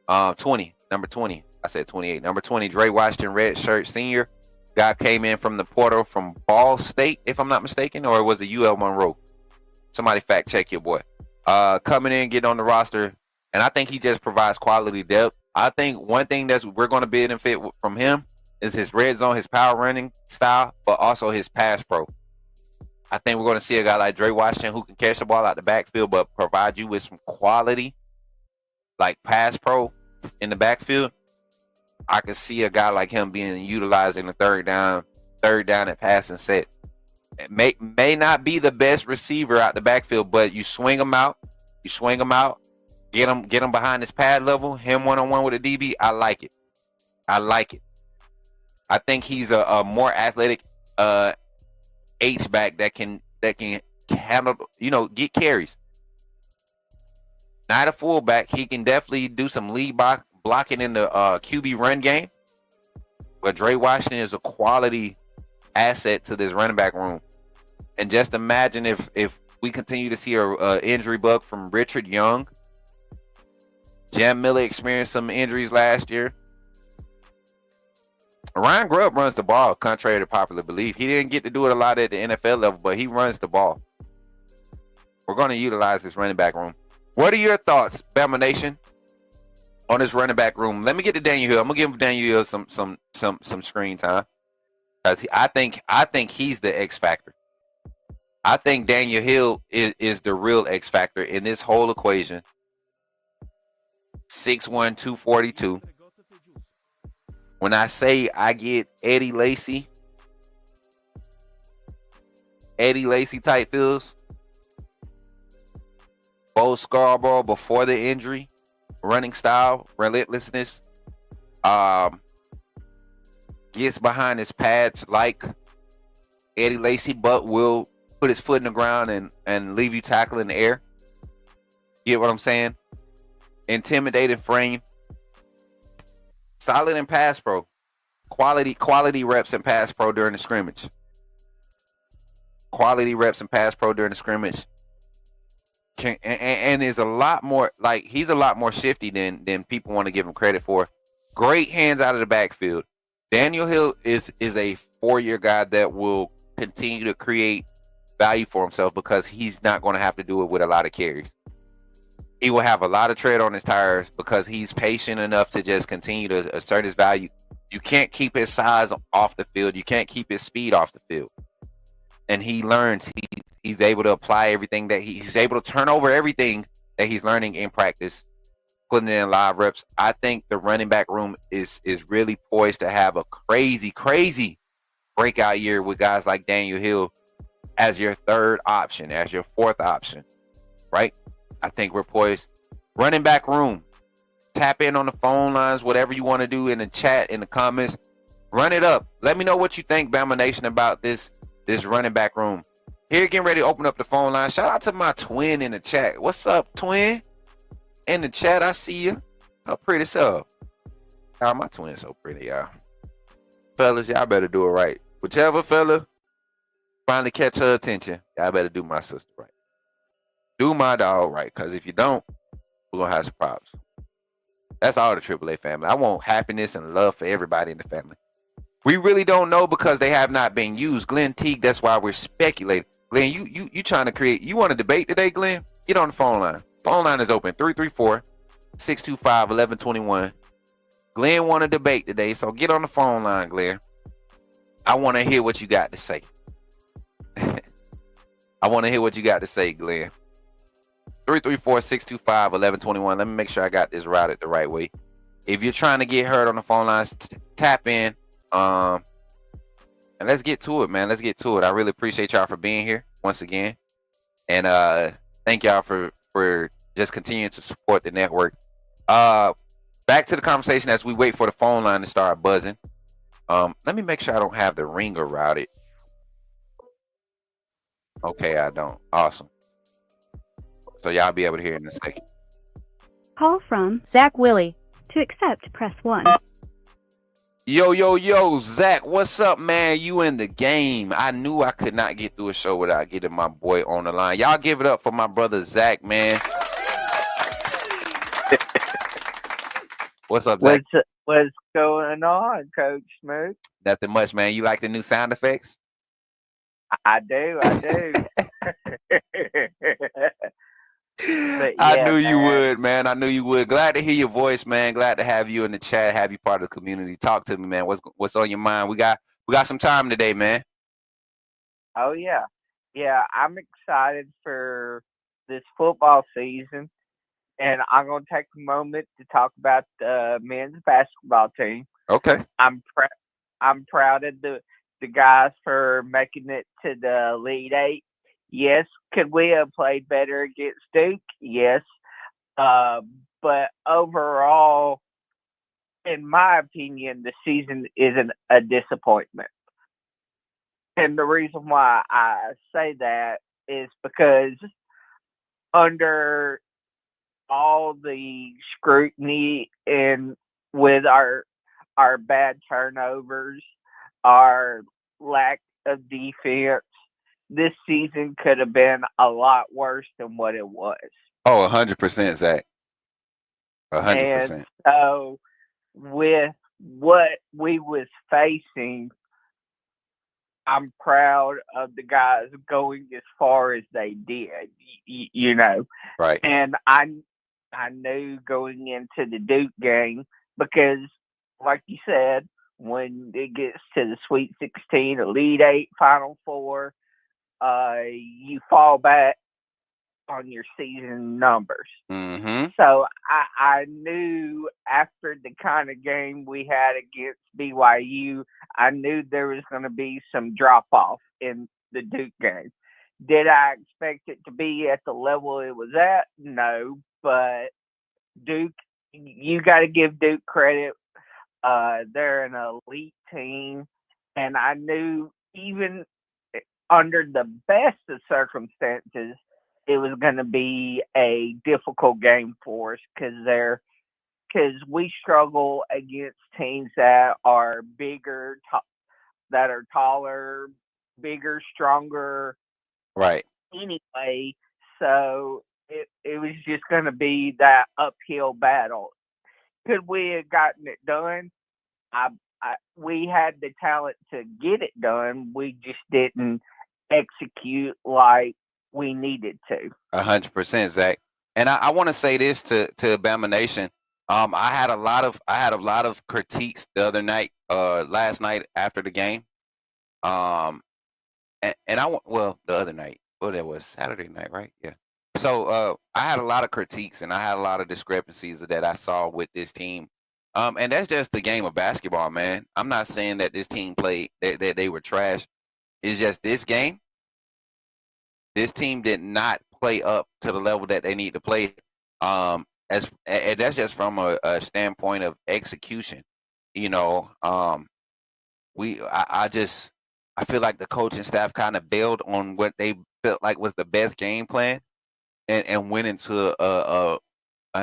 20, number 20. I said 28. Number 20, Dre Washington, red shirt senior. Guy came in from the portal from Ball State, if I'm not mistaken, or was it UL Monroe? Somebody fact check your boy. Coming in, getting on the roster, and I think he just provides quality depth. I think one thing we're going to benefit from him is his red zone, his power running style, but also his pass pro. I think we're going to see a guy like Dre Washington who can catch the ball out the backfield, but provide you with some quality, like pass pro in the backfield. I could see a guy like him being utilized in the third down and passing set. It may not be the best receiver out the backfield, but you swing him out, get him behind his pad level, him one-on-one with a DB. I like it. I think he's a more athletic H-back that can handle, get carries. Not a fullback. He can definitely do some lead blocking in the QB run game. But Dre Washington is a quality asset to this running back room. And just imagine if we continue to see a injury bug from Richard Young. Jam Miller experienced some injuries last year. Ryan Grubb runs the ball, contrary to popular belief. He didn't get to do it a lot at the NFL level, but he runs the ball. We're going to utilize this running back room. What are your thoughts, Bama Nation, on this running back room? Let me get to Daniel Hill. I'm gonna give Daniel Hill some screen time, because I think he's the X factor. I think Daniel Hill is the real X factor in this whole equation. 6'1", 242. When I say I get Eddie Lacy type feels, Bo Scarborough before the injury, running style, relentlessness, gets behind his pads like Eddie Lacy, but will put his foot in the ground and leave you tackle in the air. Get what I'm saying? Intimidating frame. Solid in pass pro. Quality reps in pass pro during the scrimmage. And is a lot more, like, he's a lot more shifty than people want to give him credit for. Great hands out of the backfield. Daniel Hill is a 4-year guy that will continue to create value for himself, because he's not going to have to do it with a lot of carries. He will have a lot of tread on his tires because he's patient enough to just continue to assert his value. You can't keep his size off the field. You can't keep his speed off the field. And he learns. He's able to apply everything that he's able to turn over everything that he's learning in practice, putting it in live reps. I think the running back room is really poised to have a crazy breakout year with guys like Daniel Hill as your third option, as your fourth option, right? I think we're poised. Running back room. Tap in on the phone lines, whatever you want to do in the chat, in the comments. Run it up. Let me know what you think, Bama Nation, about this running back room. Here, getting ready to open up the phone line. Shout out to my twin in the chat. What's up, twin? In the chat, I see you. How pretty so. Oh, my twin's so pretty, y'all. Fellas, y'all better do it right. Whichever fella finally catch her attention, y'all better do my sister right. Do my dog right, because if you don't, we're gonna have some problems. That's all the AAA family. I want happiness and love for everybody in the family. We really don't know because they have not been used. Glenn Teague, that's why we're speculating. Glenn, you trying to create, you want to debate today, Glenn? Get on the phone line. Phone line is open, 334-625-1121. Glenn want to debate today, so get on the phone line, Glenn. I want to hear what you got to say. I want to hear what you got to say, Glenn. 334-625-1121. Let me make sure I got this routed the right way. If you're trying to get heard on the phone lines, tap in. And let's get to it, man. Let's get to it. I really appreciate y'all for being here once again. And thank y'all for just continuing to support the network. Back to the conversation as we wait for the phone line to start buzzing. Let me make sure I don't have the ringer routed. Okay, I don't. Awesome. So y'all be able to hear in a second. Call from Zach Willie. To accept, press 1. Yo, Zach, what's up, man? You in the game. I knew I could not get through a show without getting my boy on the line. Y'all give it up for my brother, Zach, man. What's up, Zach? What's going on, Coach Smook? Nothing much, man. You like the new sound effects? I do. But I yeah, knew you man. would, man. I knew you would. Glad to hear your voice, man. Glad to have you in the chat, have you part of the community. Talk to me, man. What's on your mind? We got some time today, man. Oh yeah. I'm excited for this football season, and I'm gonna take a moment to talk about the men's basketball team. Okay. I'm proud of the guys for making it to the Elite Eight. Yes, could we have played better against Duke? Yes. But overall, in my opinion, the season isn't a disappointment. And the reason why I say that is because under all the scrutiny and with our bad turnovers, our lack of defense, this season could have been a lot worse than what it was. Oh, 100%, Zach. 100%. And so with what we was facing, I'm proud of the guys going as far as they did, you know. Right. And I knew going into the Duke game, because like you said, when it gets to the Sweet 16, Elite Eight, Final Four, you fall back on your season numbers. Mm-hmm. So I knew after the kind of game we had against BYU, I knew there was going to be some drop off in the Duke game. Did I expect it to be at the level it was at? No, but Duke, you got to give Duke credit. They're an elite team, and I knew even under the best of circumstances, it was going to be a difficult game for us because we struggle against teams that are bigger, that are taller, bigger, stronger. Right. Anyway, so it was just going to be that uphill battle. Could we have gotten it done? We had the talent to get it done. We just didn't execute like we needed to. 100%, Zach. And I want to say this to Bama Nation. I had a lot of critiques the other night, last night after the game. The other night. Well, that was Saturday night, right? Yeah. So I had a lot of critiques and I had a lot of discrepancies that I saw with this team. And that's just the game of basketball, man. I'm not saying that this team played that they were trash. It's just this game. This team did not play up to the level that they need to play. And that's just from a standpoint of execution. You know, I feel like the coaching staff kind of bailed on what they felt like was the best game plan, and went into an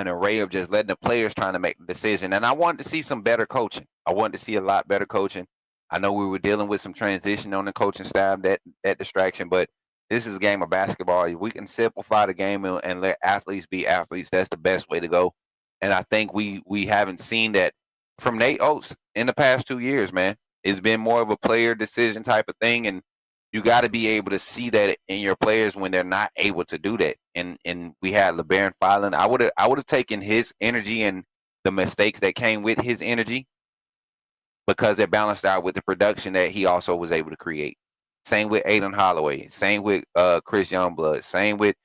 array of just letting the players trying to make the decision. And I wanted to see some better coaching. I wanted to see a lot better coaching. I know we were dealing with some transition on the coaching staff, that distraction, but This is a game of basketball. If we can simplify the game and let athletes be athletes, that's the best way to go. And I think we haven't seen that from Nate Oates in the past 2 years, man. It's been more of a player decision type of thing, and you got to be able to see that in your players when they're not able to do that. And we had LeBaron Filan. I would have taken his energy and the mistakes that came with his energy because it balanced out with the production that he also was able to create. Same with Aiden Holloway. Same with Chris Youngblood. Same with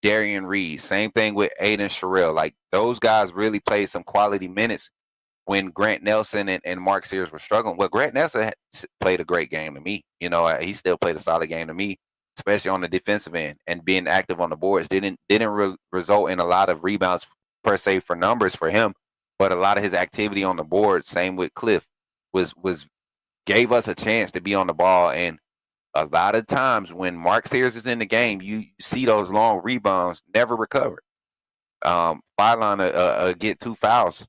Darian Reed. Same thing with Aiden Sherrill. Like, those guys really played some quality minutes when Grant Nelson and Mark Sears were struggling. Well, Grant Nelson played a great game to me. You know, he still played a solid game to me, especially on the defensive end, and being active on the boards. Didn't result in a lot of rebounds per se for numbers for him, but a lot of his activity on the board, same with Cliff, was gave us a chance to be on the ball. And a lot of times when Mark Sears is in the game, you see those long rebounds never recovered. Filan get 2 fouls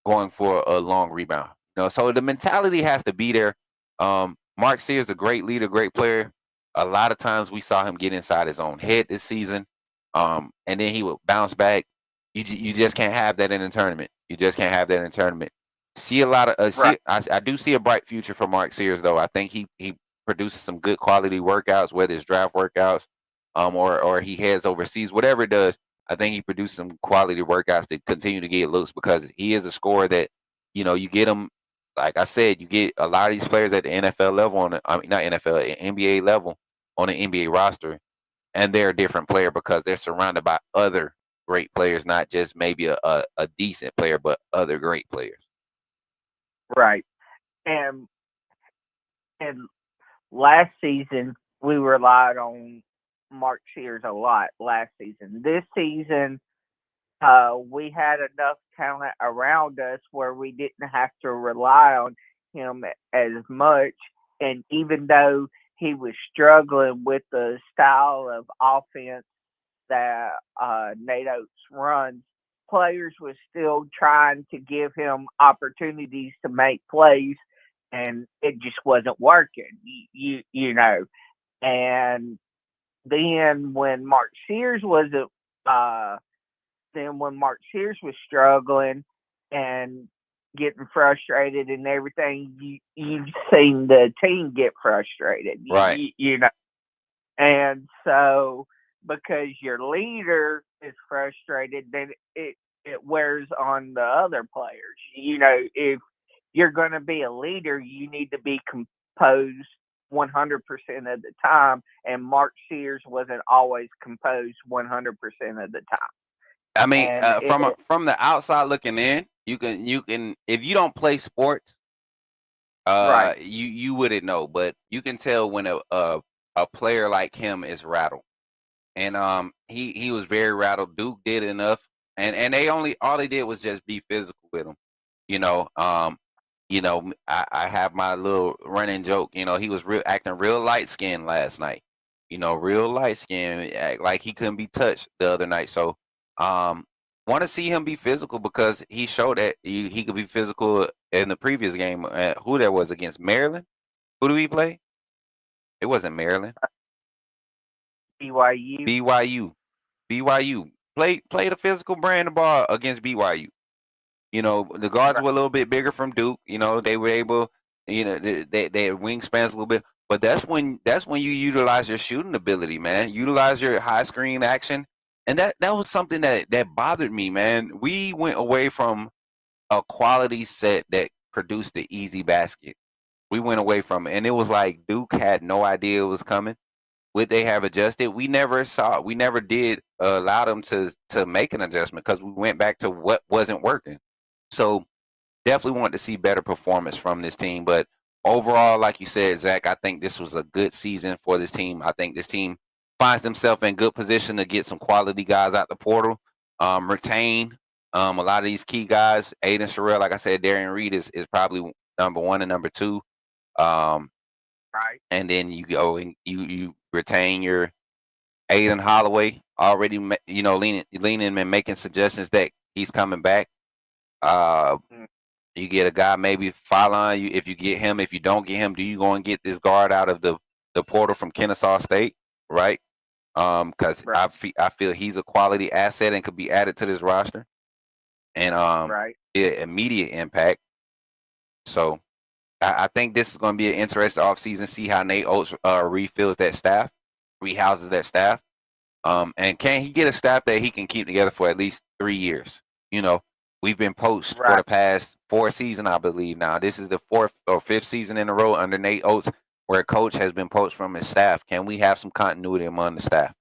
going for a long rebound. You know, so the mentality has to be there. Mark Sears, a great leader, great player. A lot of times we saw him get inside his own head this season, and then he would bounce back. You just can't have that in a tournament. You just can't have that in a tournament. See a lot of I do see a bright future for Mark Sears, though. I think he produces some good quality workouts, whether it's draft workouts, or he heads overseas, whatever it does. I think he produced some quality workouts to continue to get looks, because he is a scorer that, you know, you get him, like I said, you get a lot of these players at the NFL level not NFL, NBA level on an NBA roster, and they're a different player because they're surrounded by other great players, not just maybe a decent player, but other great players. Right. And last season, we relied on Mark Sears a lot last season. This season, we had enough talent around us where we didn't have to rely on him as much. And even though he was struggling with the style of offense that Nate Oates runs, players were still trying to give him opportunities to make plays, and it just wasn't working, you know. And then when Mark Sears was struggling and getting frustrated and everything, you've seen the team get frustrated, right? You know. And so, because your leader is frustrated, then it wears on the other players. You know, if you're going to be a leader, you need to be composed 100% of the time, and Mark Sears wasn't always composed 100% of the time. I mean, from the outside looking in, you can if you don't play sports, right, you wouldn't know, but you can tell when a player like him is rattled. And he was very rattled. Duke did enough, and all they did was just be physical with him. You know, I have my little running joke. You know, he was acting real light skinned last night. You know, real light skinned, like he couldn't be touched the other night. So, want to see him be physical, because he showed that he could be physical in the previous game. Who that was against Maryland? Who do we play? It wasn't Maryland. BYU. Play the physical brand of ball against BYU. You know, the guards were a little bit bigger from Duke. You know, they were able, you know, they had wingspans a little bit. But that's when you utilize your shooting ability, man. Utilize your high screen action. And that was something that bothered me, man. We went away from a quality set that produced the easy basket. We went away from it. And it was like Duke had no idea it was coming. Would they have adjusted? We never saw it. We never did allow them to make an adjustment, because we went back to what wasn't working. So definitely want to see better performance from this team. But overall, like you said, Zach, I think this was a good season for this team. I think this team finds themselves in good position to get some quality guys out the portal, retain a lot of these key guys. Aiden Sherrill, like I said, Darian Reed is probably number 1 and number 2. Right. And then you go and you retain your Aiden Holloway, already, you know, leaning and making suggestions that he's coming back. You get a guy, maybe Filan. If you get him, if you don't get him, do you go and get this guard out of the the portal from Kennesaw State, right? Because Right. I feel he's a quality asset and could be added to this roster, and Right. immediate impact. So I think this is going to be an interesting offseason. See how Nate Oates refills that staff, rehouses that staff. And can he get a staff that he can keep together for at least 3 years? You know, we've been poached for Right. the past 4 seasons, I believe. Now this is the 4th or 5th season in a row under Nate Oates where a coach has been poached from his staff. Can we have some continuity among the staff?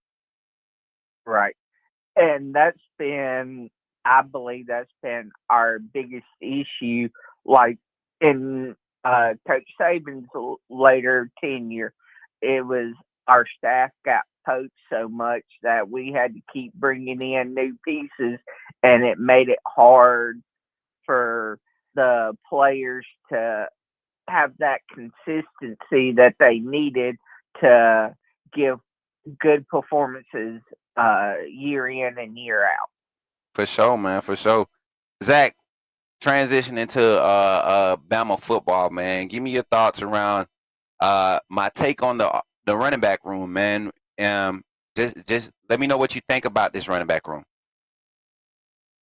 Right. And that's been, I believe that's been our biggest issue. Like in Coach Saban's later tenure, it was our staff got poached so much that we had to keep bringing in new pieces, and it made it hard for the players to have that consistency that they needed to give good performances year in and year out. For sure, man. For sure. Zach, transition into Bama football, man. Give me your thoughts around my take on the running back room, man. Just let me know what you think about this running back room.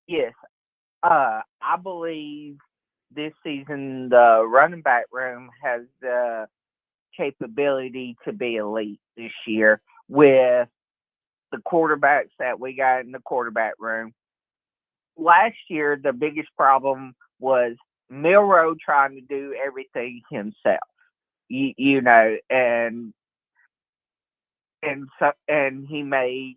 Yes, I believe this season the running back room has the capability to be elite this year with the quarterbacks that we got in the quarterback room. Last year, the biggest problem was Milroe trying to do everything himself, you know, and he made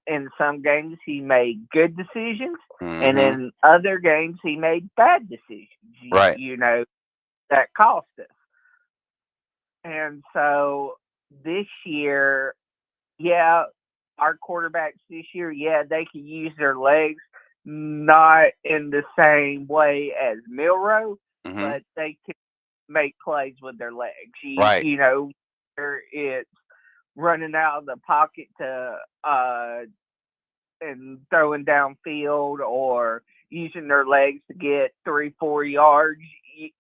in some games he made good decisions, and in other games he made bad decisions. Right. You know, that cost us. And so this year, yeah, our quarterbacks this year, yeah, they can use their legs, not in the same way as Milroe, but they can make plays with their legs. Right. You know, it's running out of the pocket to and throwing downfield, or using their legs to get 3-4 yards,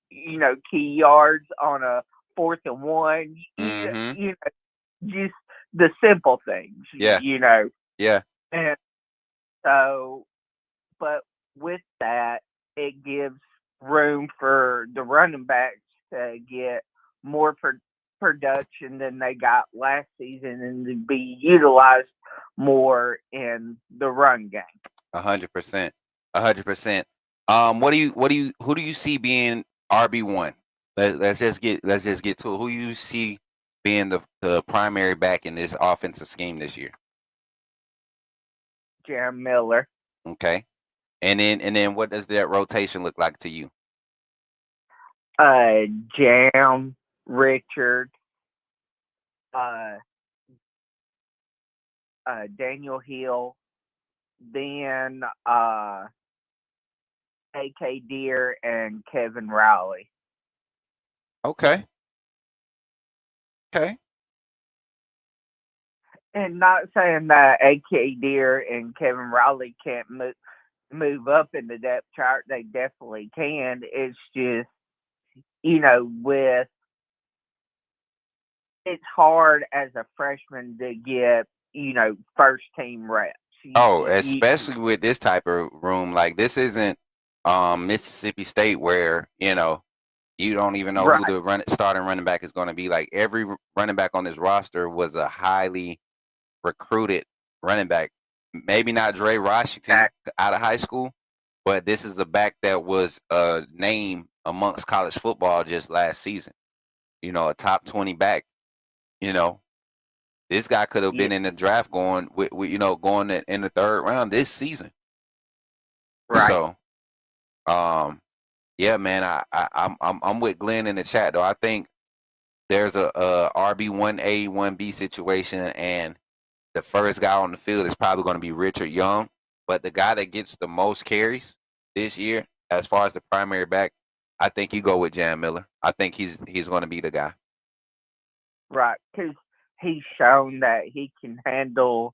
you know, key yards on a 4th and 1. You know, just the simple things. Yeah. You know. Yeah. And so, but with that, it gives room for the running backs to get more production than they got last season, and to be utilized more in the run game. 100%. 100%. Who do you see being RB1? Let's just get to it. Who do you see being the primary back in this offensive scheme this year? Jam Miller. Okay. And then what does that rotation look like to you? Jam, Richard, Daniel Hill, then A.K. Deere and Kevin Rowley. Okay. Okay. And not saying that A.K. Deere and Kevin Rowley can't move up in the depth chart. They definitely can. It's just, you know, it's hard as a freshman to get, you know, first team reps. Oh, especially with this type of room. Like, this isn't Mississippi State where, you know, you don't even know who the starting running back is going to be. Like, every running back on this roster was a highly recruited running back. Maybe not Dre Washington out of high school, but this is a back that was a name amongst college football just last season. You know, a top 20 back. You know, this guy could have been in the draft going with going in the 3rd round this season. Right. So, yeah, man, I'm with Glenn in the chat though. I think there's a RB1A 1B situation, and the first guy on the field is probably going to be Richard Young, but the guy that gets the most carries this year, as far as the primary back, I think you go with Jam Miller. I think he's going to be the guy. Right, because he's shown that he can handle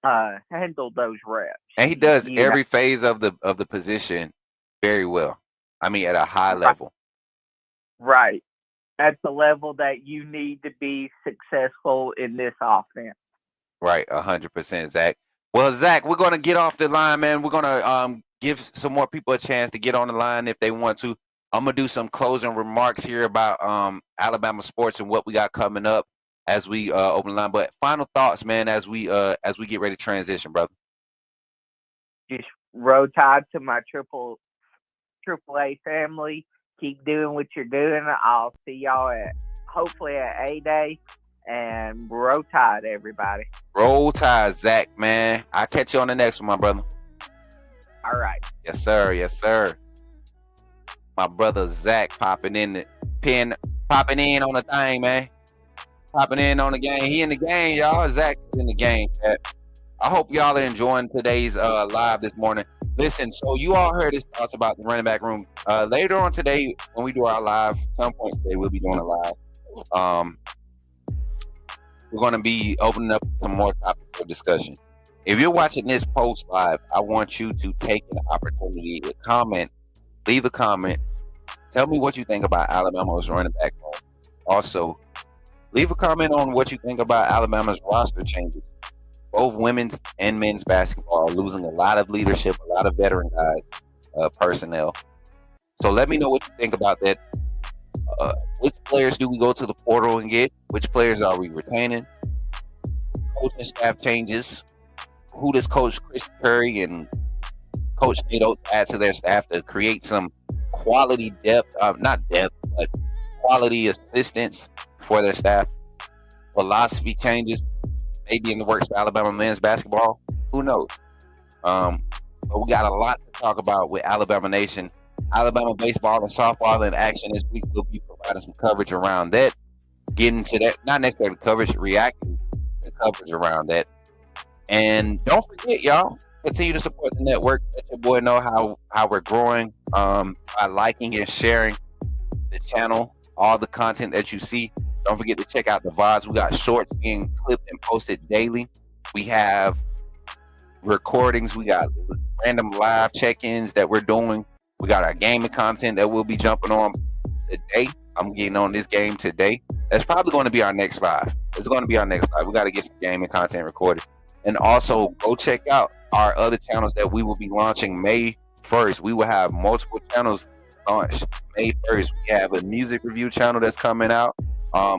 those reps, and he does every phase of the position very well. I mean, at a high level. Right, at the level that you need to be successful in this offense. Right, 100%, Zach. Well, Zach, we're gonna get off the line, man. We're gonna give some more people a chance to get on the line if they want to. I'm gonna do some closing remarks here about Alabama sports and what we got coming up as we open the line. But final thoughts, man, as we get ready to transition, brother. Just roll tide to my triple A family. Keep doing what you're doing. I'll see y'all hopefully at A-Day. And roll tide, everybody. Roll tide, Zach, man. I'll catch you on the next one, my brother. All right. Yes, sir. Yes, sir. My brother Zach popping in on the thing, man. Popping in on the game. He in the game, y'all. Zach is in the game, chat. I hope y'all are enjoying today's live this morning. Listen, so you all heard his thoughts about the running back room. Later on today, when we do our live, some point today, we'll be doing a live. We're going to be opening up some more topics for discussion. If you're watching this post live, I want you to take an opportunity to comment, leave a comment, tell me what you think about Alabama's running back room. Also, leave a comment on what you think about Alabama's roster changes. Both women's and men's basketball are losing a lot of leadership, a lot of veteran guys, personnel. So let me know what you think about that. Which players do we go to the portal and get? Which players are we retaining? Coaching staff changes. Who does Coach Chris Curry and Coach Nate Oates add to their staff to create some quality depth, not depth, but quality assistance for their staff? Philosophy changes, maybe in the works for Alabama men's basketball. Who knows? But we got a lot to talk about with Alabama Nation. Alabama baseball and softball in action this week. We'll be providing some coverage around that. Getting to that, not necessarily coverage, reacting to coverage around that. And don't forget, y'all, continue to support the network. Let your boy know how we're growing by liking and sharing the channel, all the content that you see. Don't forget to check out the VODs. We got shorts being clipped and posted daily. We have recordings. We got random live check-ins that we're doing. We got our gaming content that we'll be jumping on today. I'm getting on this game today. That's probably going to be our next live. It's going to be our next live. We got to get some gaming content recorded. And also go check out our other channels that we will be launching May 1st. We will have multiple channels launched May 1st. We have a music review channel that's coming out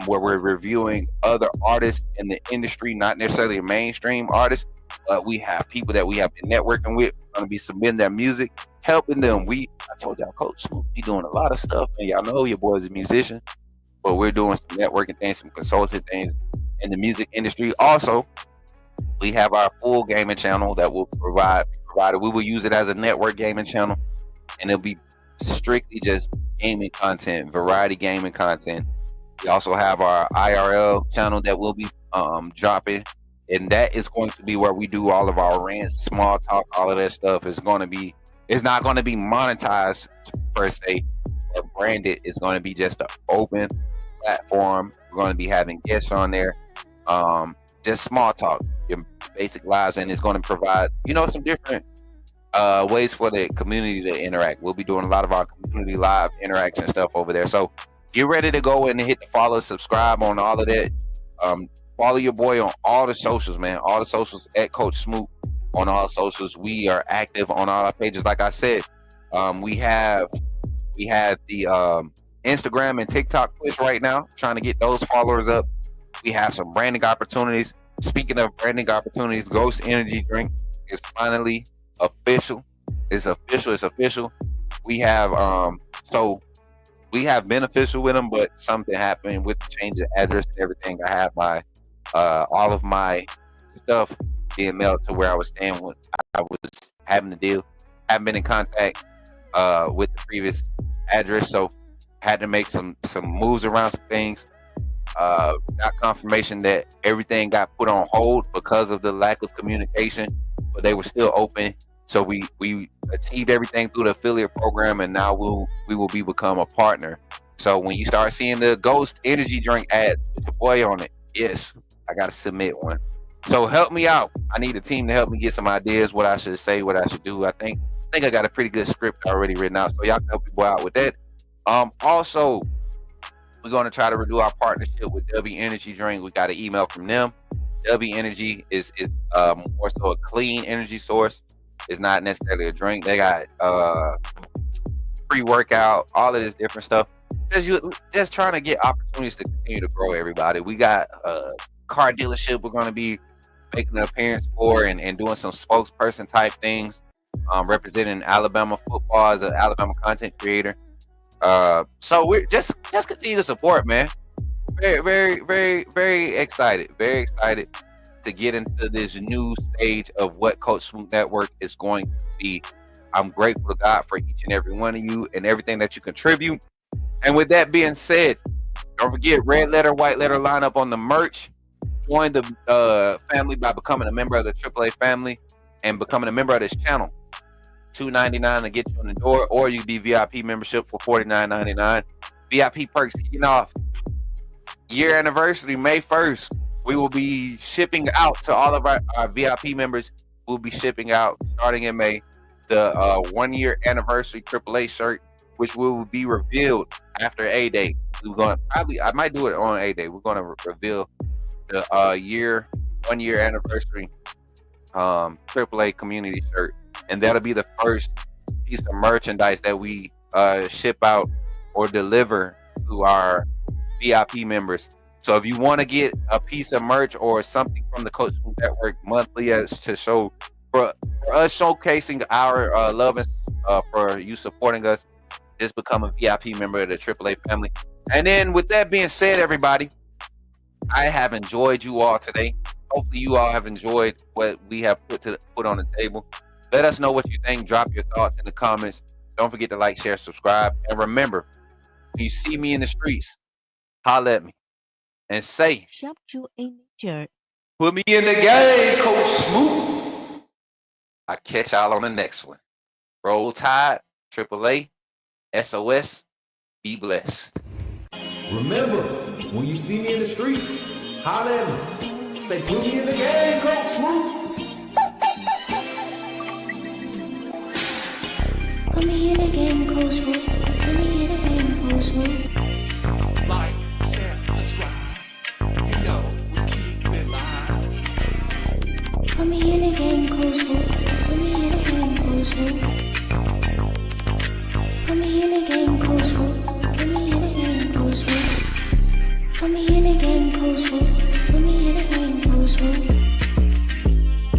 where we're reviewing other artists in the industry, not necessarily mainstream artists, but we have people that we have been networking with. We're going to be submitting their music, helping them. I told y'all, Coach Smook be doing a lot of stuff, and y'all know your boy's a musician, but we're doing some networking things, some consulting things in the music industry. Also, we have our full gaming channel that will provided. We will use it as a network gaming channel, and it'll be strictly just gaming content, variety gaming content. We also have our IRL channel that will be dropping, and that is going to be where we do all of our rants, small talk, all of that stuff. It's not going to be monetized per se, but branded. It's going to be just an open platform. We're going to be having guests on there, just small talk, your basic lives, and it's going to provide, some different ways for the community to interact. We'll be doing a lot of our community live interaction stuff over there. So get ready to go and hit the follow, subscribe on all of that. Follow your boy on all the socials, man. All the socials at Coach Smook on all socials. We are active on all our pages. Like I said, we have the Instagram and TikTok push right now, trying to get those followers up. We have some branding opportunities. Speaking of branding opportunities, Ghost Energy Drink is finally official. It's official. We have we have been official with them, but something happened with the change of address and everything. I have my all of my stuff being mailed to where I was staying when I was having the deal. Haven't been in contact with the previous address, so had to make some moves around some things. Got confirmation that everything got put on hold because of the lack of communication, but they were still open. So we achieved everything through the affiliate program, and now we will become a partner. So when you start seeing the Ghost Energy Drink ads with your boy on it, yes, I got to submit one. So help me out. I need a team to help me get some ideas, what I should say, what I should do. I think I got a pretty good script already written out, so y'all can help your boy out with that. Also, We're going to try to redo our partnership with W Energy Drink. We got an email from them. W Energy is more so a clean energy source. It's not necessarily a drink. They got pre-workout, all of this different stuff. Just trying to get opportunities to continue to grow everybody. We got a car dealership we're going to be making an appearance for and doing some spokesperson type things, representing Alabama football as an Alabama content creator. So we're just continue to support, man. Very, very, very, very excited. Very excited to get into this new stage of what Coach Smook Network is going to be. I'm grateful to God for each and every one of you and everything that you contribute. And with that being said, don't forget red letter, white letter lineup on the merch. Join the family by becoming a member of the AAA family and becoming a member of this channel. $2.99 to get you in the door, or you can be VIP membership for $49.99. VIP perks kicking off year anniversary May 1st. We will be shipping out to all of our VIP members. We'll be shipping out starting in May the 1 year anniversary AAA shirt, which will be revealed after A Day. We're gonna I might do it on A Day. We're gonna reveal the 1 year anniversary AAA community shirt, and that'll be the first piece of merchandise that we ship out or deliver to our VIP members. So if you want to get a piece of merch or something from the Coach Smook Network monthly as to show for us showcasing our love and for you supporting us, just become a VIP member of the AAA family. And then with that being said, everybody, I have enjoyed you all today. Hopefully you all have enjoyed what we have put on the table. Let us know what you think. Drop your thoughts in the comments. Don't forget to like, share, subscribe. And remember, if you see me in the streets, holler at me and say, Shop to a nature. Put me in the game, Coach Smook. I'll catch y'all on the next one. Roll Tide, AAA, SOS, be blessed. Remember, when you see me in the streets, holler at me. Say, put me in the game, Coach Smook. Put me in the game, Coach Smook. Put me in the game, Coach Smook. Like, share, subscribe. You know we keep it live. Put me in the game, Coach Smook. Put me in the game, Coach Smook. Put me in the game, Coach Smook. Put me in the game, Coach Smook. Put me in the game, Coach Smook. Put me in the game, Coach Smook.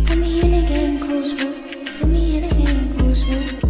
Put me in the game, Coach Smook. Put me in the game, Coach Smook.